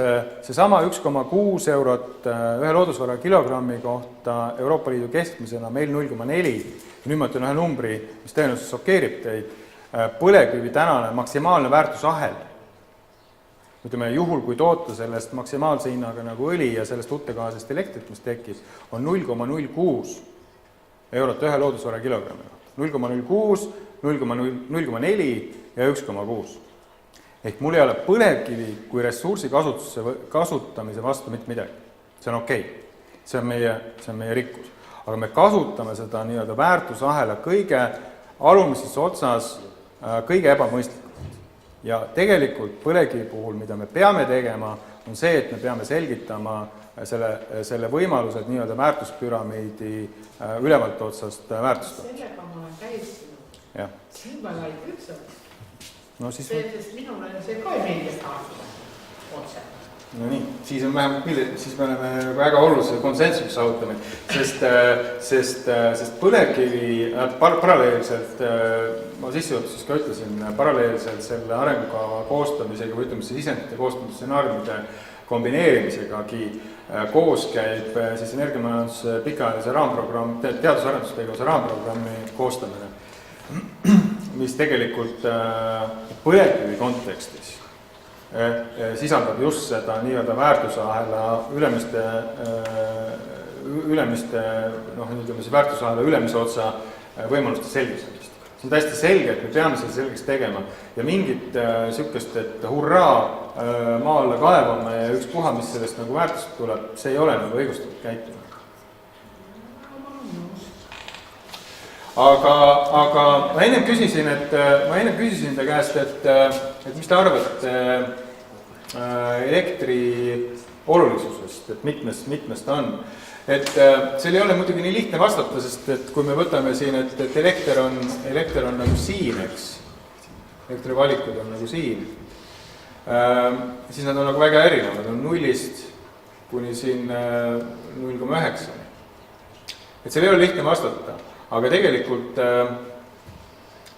Speaker 1: seesama 1,6 eurot ühe loodusvara kilogrammi kohta Euroopa Liidu keskmisena, meil 0,4, ja nüüd ma ütlen ühe numbri, mis tõenäoliselt šokeerib teid, põlevkivi tänane maksimaalne väärtusahel, ütleme juhul, kui toota sellest maksimaalse hinnaga nagu õli ja sellest uttegaasest elektrit, mis tekib, on 0,06 eurot ühe loodusvara kilogrammi. 0,06, 0,4 ja 1,6. Ehk mul ei ole põlevkivi kui ressursi kasutamise vastu mitte midagi. See on okei. See on meie rikkus. Aga me kasutame seda nii-öelda väärtusahela kõige alumises otsas kõige ebamõistlikult. Ja tegelikult põlevkivi puhul, mida me peame tegema, on see, et me peame selgitama selle võimalused nii-öelda väärtuspüramiidi ülevalt otsast väärtustada.
Speaker 3: Sellega ma olen täiestinud.
Speaker 1: Jah.
Speaker 3: Siin ma ei üldse.
Speaker 1: No siis...
Speaker 3: Sest minul on see ka ei meeldi taastada otse.
Speaker 1: No nii, siis on vähemalt siis me oleme väga olulise konsensus saavutame, sest põlevkivi paralleelselt, ma sissejuhatuses ka ütlesin, paralleelselt selle arengukava koostamisega või ütleme sisendite koostamisstsenaariumide kombineerimisegagi koos käib siis energiamajanduse pikaajalise raamprogramm, teadus-arendustegevuse raamprogrammi koostamine, mis tegelikult põlevkivi kontekstis sisaldab just seda nii-öelda väärtusahela ülemiste väärtusahela ülemise otsa võimaluste selgisamist. See on täiesti selge, et me peame selle selgeks tegema ja mingit sükest, et hurraa maa alla kaevame ja ükspuha, mis sellest nagu väärtust tuleb, see ei ole nagu õigustatud käitumine. Aga ma ennem küsisin ta käest, et mis te arvate elektri olulisusest, et mitmes ta on. Et seal ei ole muidugi nii lihtne vastata, sest et kui me võtame siin, et elekter on nagu siin, eks, elektrivalikud on nagu siin, siis nad on nagu väga erinevad, on 0-st kuni siin 0,9. Et seal ei ole lihtne vastata. Aga tegelikult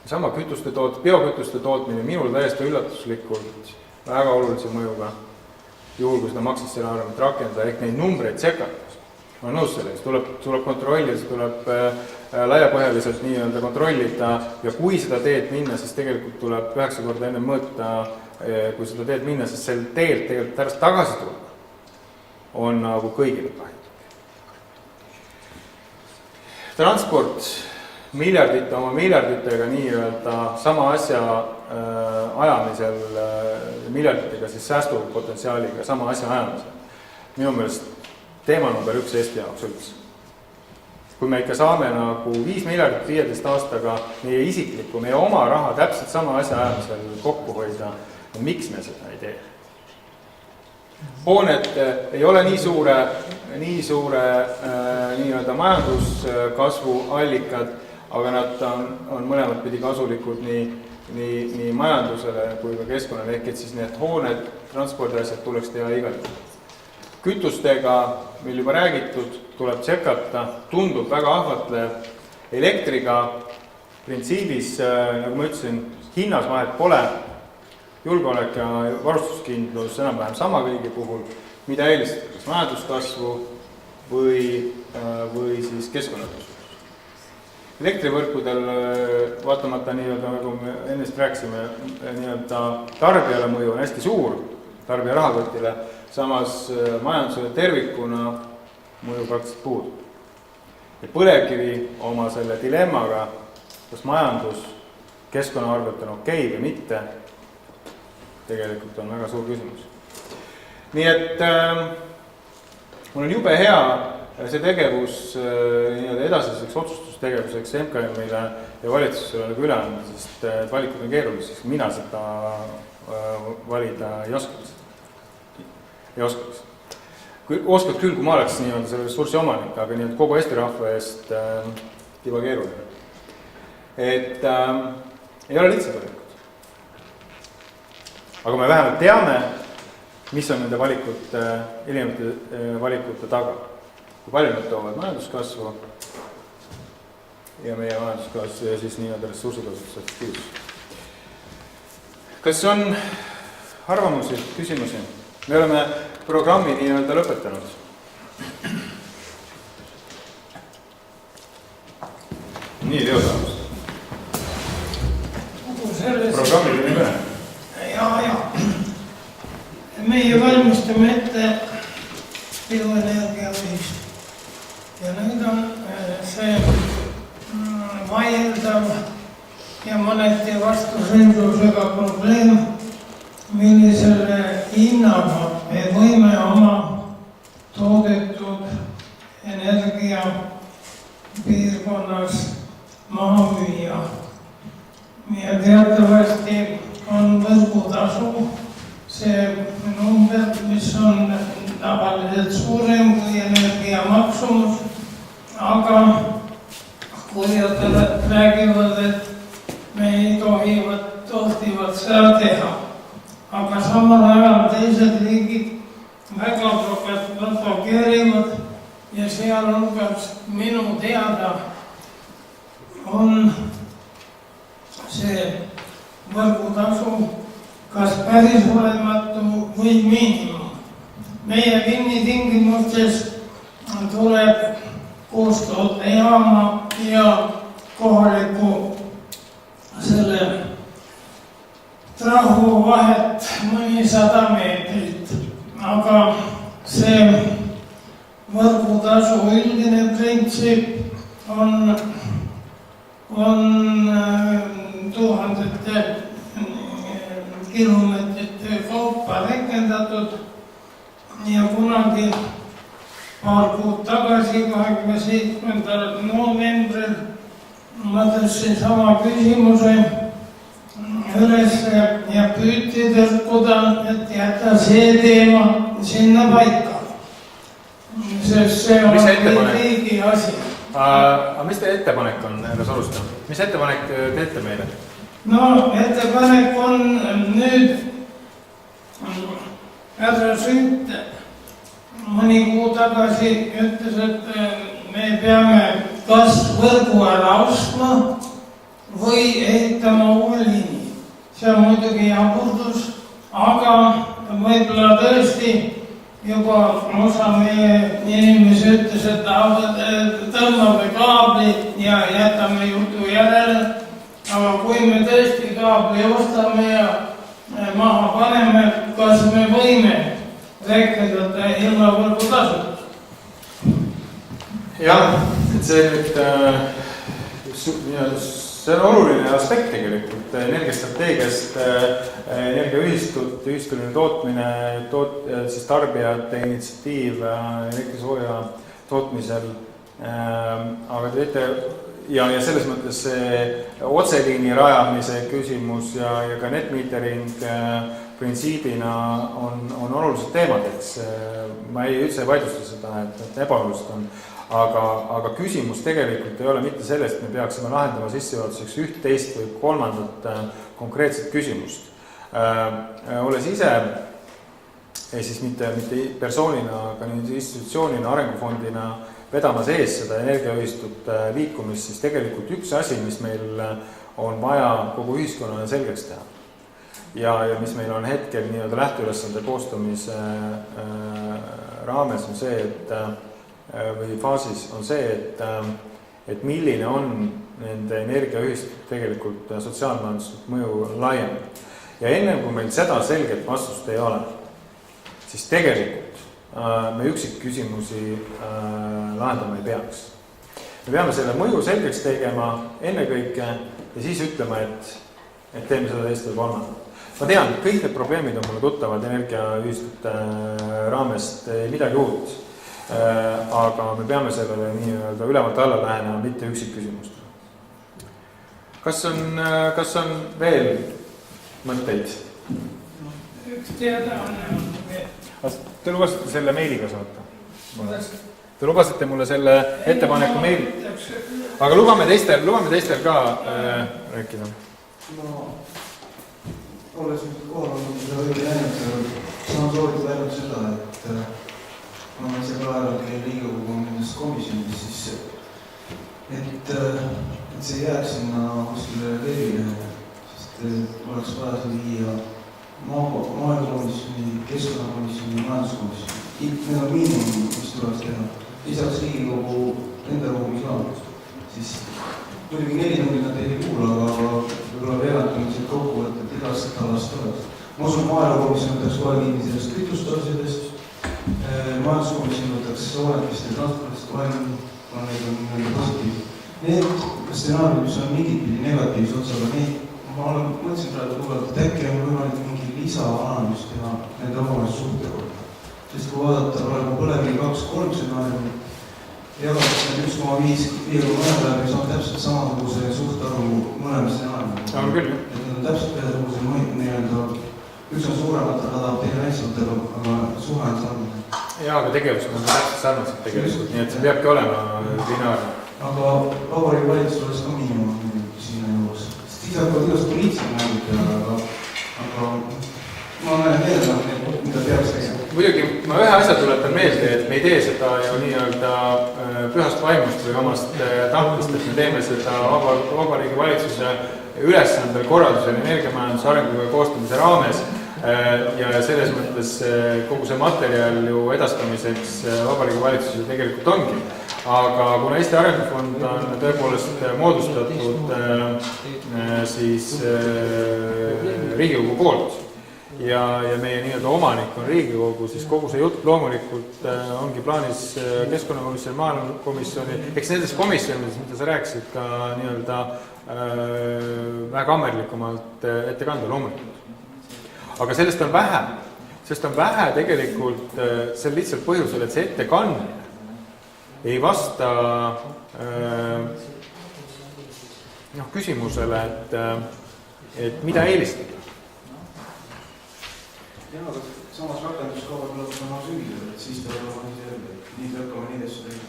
Speaker 1: sama biokütuste tootmine minul täiesti üllatuslikult väga olulise mõjuga, juhul kui seda maksis selle arvamit rakendada, ehk neid numbreid sekata. Ma olen nõus sellest, tuleb kontrollida, see tuleb laiapõhjaliselt nii-öelda kontrollida ja kui seda teed minna, siis tegelikult tuleb 9 korda enne mõõta, kui seda teed minna, sest sel teelt tegelikult pärast tagasi tulla on nagu kõigile kahju. Transport oma miljarditega nii-öelda sama asja ajamisel, miljarditega siis säästupotentsiaaliga sama asja ajamisel. Minu meelest teema number 1 Eesti jaoks üldse. Kui me ikka saame nagu 5 miljardit 15 aastaga meie isiklikku, meie oma raha täpselt sama asja ajamisel kokku hoida, miks me seda ei tee? Hooned ei ole nii suure nii-öelda majanduskasvu allikad, aga nad on mõlemad pidi kasulikud nii majandusele kui ka keskkonnale, ehk et siis need hooned, transpordiasjad tuleks teha igal. Kütustega, meil juba räägitud, tuleb tsekata, tundub väga ahvatlev. Elektriga printsiibis, nagu ma ütlesin, hinnas vahet pole. Julgeolek ja varustuskindlus enam-vähem sama kõigi puhul, mida eelistada, kas majanduskasvu või siis keskkonnakasvu. Elektrivõrkudel vaatamata nii-öelda, nagu me ennest rääkisime, nii-öelda tarbijale mõju on hästi suur, tarbija rahakotile, samas majandusele tervikuna mõju praktiliselt puudub. Ja põlevkivi oma selle dilemmaga, kas majandus keskkonnaarvelt on okei või mitte, tegelikult on väga suur küsimus. Nii et mul on jube hea see tegevus nii-öelda edasiseks otsustustegevuseks MKM-ile ja valitsusele üle anda, sest valikud on keeruliseks, mina seda valida ei oskaks. Kui oskaks küll, kui ma oleks nii-öelda selle ressursi omanik, aga nii-öelda kogu Eesti rahva eest tiba keeruline. Et ei ole lihtsalt valikud. Aga me vähemalt teame, mis on nende erinevate valikute taga. Kui palju nad toovad majanduskasvu ja meie majanduskasvu ja siis nii-öelda ressursikasutuse efektiivsus. Kas on arvamusi, küsimusi? Me oleme programmi nii-öelda lõpetanud. Nii, Leo saab. Programmi tuli kõne.
Speaker 4: Ja. Meie valmistame ette bioenergiaühist. Ja nüüd on see vaieldav ja mõneti vastusõndlusega probleem, millisele hinnaga me võime oma toodetud energia piirkonnas maha müüa. Ja teatavasti on võrgutasu see number, mis on tavaliselt suurem kui energia maksumus, aga kurjad räägivad, et me ei tohtivad seda teha. Aga samal ajal teised riigid väga propageerivad ja sealhulgas minu teada on see võrgutasu kas päris olematu või miinimum. Meie kinnitingimustes tuleb koos tootjajaama ja kohaliku selle trahu vahet mõnisada meetrit. Aga see võrgutasu üldine printsiip on tuhandete kilomeetrite kaupa rekendatud ja kunagi paar kuud tagasi, 27. novembril ma tõstsin sama küsimuse üles ja püüti tõrkuda, et jätta see teema sinna paika. Sest see on riigi asi.
Speaker 1: Aga mis teie ettepanek on, härra Sorusta? Mis ettepanek teete meile?
Speaker 4: No, ettepanek on nüüd härra Sünt mõni kuu tagasi ütles, et me peame kas võrgu ära ostma või ehitama uue liini. See on muidugi jaburdus, aga võib-olla tõesti juba osa meie inimesi ütles, et tõmbame kaabli ja jätame jutu järele. Aga kui me tõesti kaabli ostame ja maha paneme, kas me võime rekendada ilma võrgutasudest?
Speaker 1: Jah, see on oluline aspekt tegelikult energiastrateegiast, energiaühistuline tootmine, siis tarbijate initsiatiiv elektrisooja tootmisel, aga teete ja selles mõttes see otseliini rajamise küsimus ja ka netmetering printsiibina on olulised teemad, et ma ei üldse vaidlusta seda, et ebaolulised on, aga küsimus tegelikult ei ole mitte sellest, et me peaksime lahendama sissejuhatuseks üht, teist või kolmandat konkreetset küsimust. Olles ise, siis mitte persoonina, aga institutsioonina, arengufondina vedamas ees seda energiaühistut liikumist, siis tegelikult üks asi, mis meil on vaja kogu ühiskonnale selgeks teha ja mis meil on hetkel nii-öelda lähteülesande koostamise raames on see, või faasis on see, et milline on nende energiaühistut tegelikult sotsiaalmajanduslik mõju laiem. Ja enne kui meil seda selget vastust ei ole, siis tegelikult me üksikküsimusi lahendama ei peaks. Me peame selle mõju selgeks tegema ennekõike ja siis ütlema, et teeme seda teist või kolmandat. Ma tean, kõik need probleemid on mulle tuttavad energiaühistute raamest midagi uut. aga me peame sellele nii-öelda ülemalt alla lähenema, mitte üksikküsimustele. Kas on veel mõtteid?
Speaker 4: Üks teadaanne on veel.
Speaker 1: Te lubasite selle meiliga saata? Te lubasite mulle selle ettepaneku meili. Aga lubame teistel ka rääkida.
Speaker 5: No, olles nüüd kohal olnud seda õige näinud, saan soovitada ainult seda, et ma olen ise ka ajal Riigikogu nendes komisjonis, siis et see jääks sinna kuskile veebile, sest oleks vaja see viia maaelukomisjoni, keskkonnakomisjoni ja majanduskomisjoni. Need on miinimum, mis tuleks teha. Lisaks Riigikogu enda ruumi ka. Siis muidugi 4 tundi nad ei kuula, aga võib-olla veerandumised kokku võtta, et igast talast oleks. Ma usun, maaelukomisjon võtaks kohe kinni sellest kütustasidest, majanduskomisjon võtaks soojendist ja transpordist kohe kinni, kuna neid on nii positiivne. Need stsenaariumid, mis on mingit pidi negatiivse otsaga, ma mõtlesin praegu tugevalt, et äkki on võimalik mingi lisaanalüüs teha nende omavahel suhte kohta. Sest kui vaadata praegu põlevkivi 2-3 stsenaariumi, jagatakse 1,5 läbi saab täpselt samasuguse suhtarvu mõlema stsenaariumi.
Speaker 1: On küll.
Speaker 5: Et need on täpselt ühesuguse nii-öelda, üks on suurematel radab, teine väiksematel, aga suhe on sarnane.
Speaker 1: Jaa, aga tegevused on täpselt sarnased tegelikult, nii et see peabki olema lineaarne.
Speaker 5: Aga Vabariigi Valitsus oleks ka miinimum sinna jõuaks. Sest ise hakkavad igast poliitseid mängida, aga ma näen meelde, mida peaks tegema.
Speaker 1: Muidugi, ma ühe asja tuletan meelde, et me ei tee seda ju nii-öelda pühast vaimust või omast tahtmist, et me teeme seda Vabariigi Valitsuse ülesandel korraldusel energiamajanduse arenguga koostamise raames ja selles mõttes kogu see materjal ju edastamiseks Vabariigi Valitsusel tegelikult ongi. Aga kuna Eesti Arengufond on tõepoolest moodustatud siis Riigikogu poolt ja meie nii-öelda omanik on Riigikogu, siis kogu see jutt loomulikult ongi plaanis keskkonnakomisjoni, maaelukomisjoni, eks nendes komisjonides, mida sa rääkisid, ka nii-öelda väga ammerlikumalt ette kanda loomulikult. Aga sellest on vähe tegelikult sel lihtsalt põhjusel, et see ettekanne ei vasta küsimusele, et mida eelistada.
Speaker 5: Jah, aga samas rakenduskava tuleb sama sügisel, et siis tuleb olema nii selge, et nii tõkkama nii asju tegema.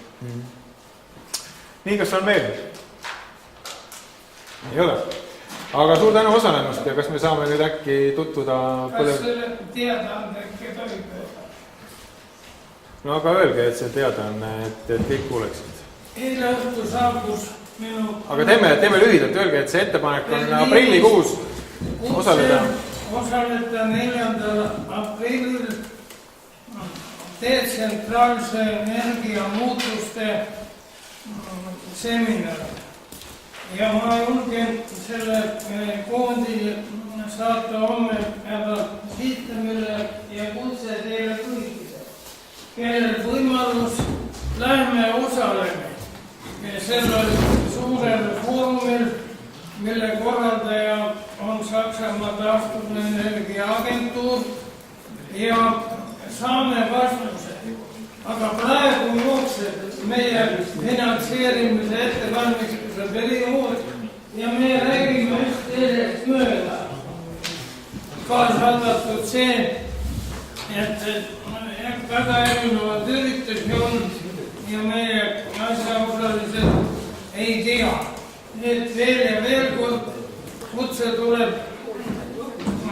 Speaker 1: Nii, kas on veel? Ei ole. Aga suur tänu osalemast ja kas me saame nüüd äkki tutvuda
Speaker 4: Kas selle teadaande äkki tohib öelda?
Speaker 1: No aga öelge, et see teadaanne, et kõik kuuleksid.
Speaker 4: Eile õhtu saabus minu...
Speaker 1: Aga teeme lühidalt, öelge, et see ettepanek on aprillikuus osaleda.
Speaker 4: Osaleda 4. aprillil detsentraalse energiamuutuste seminar. Ja ma julgen selle koondi saata homme Siitamile ja kutse teile kõikide, kellel võimalus lähme osaleme sellel suurel foorumil, mille korraldaja on Saksamaa taastuvenergia agentuur ja saame vastuse. Aga praegu jookseb meie finantseerimise ettevalmistuse periood ja me räägime üht mööda. Kaasardatud see, et väga erinevad üritusi on ja meie asjaosalised ei tea. Et veel ja veel kord kutse tuleb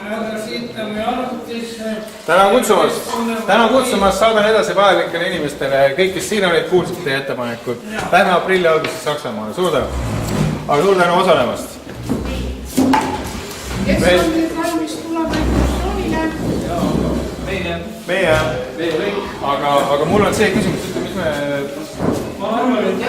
Speaker 4: aga Siitami arvutisse.
Speaker 1: Täna kutsumast saadan edasi vajalikele inimestele. Kõik, kes siin olid, kuulsid teie ettepanekut. Lähme aprilli alguses Saksamaale. Suur tänu. Aga suur tänu osalemast.
Speaker 3: Kes on nüüd valmis tulema ekskursioonile?
Speaker 1: Meie. Aga mul on see küsimus, mis me...
Speaker 2: Ma arvan, et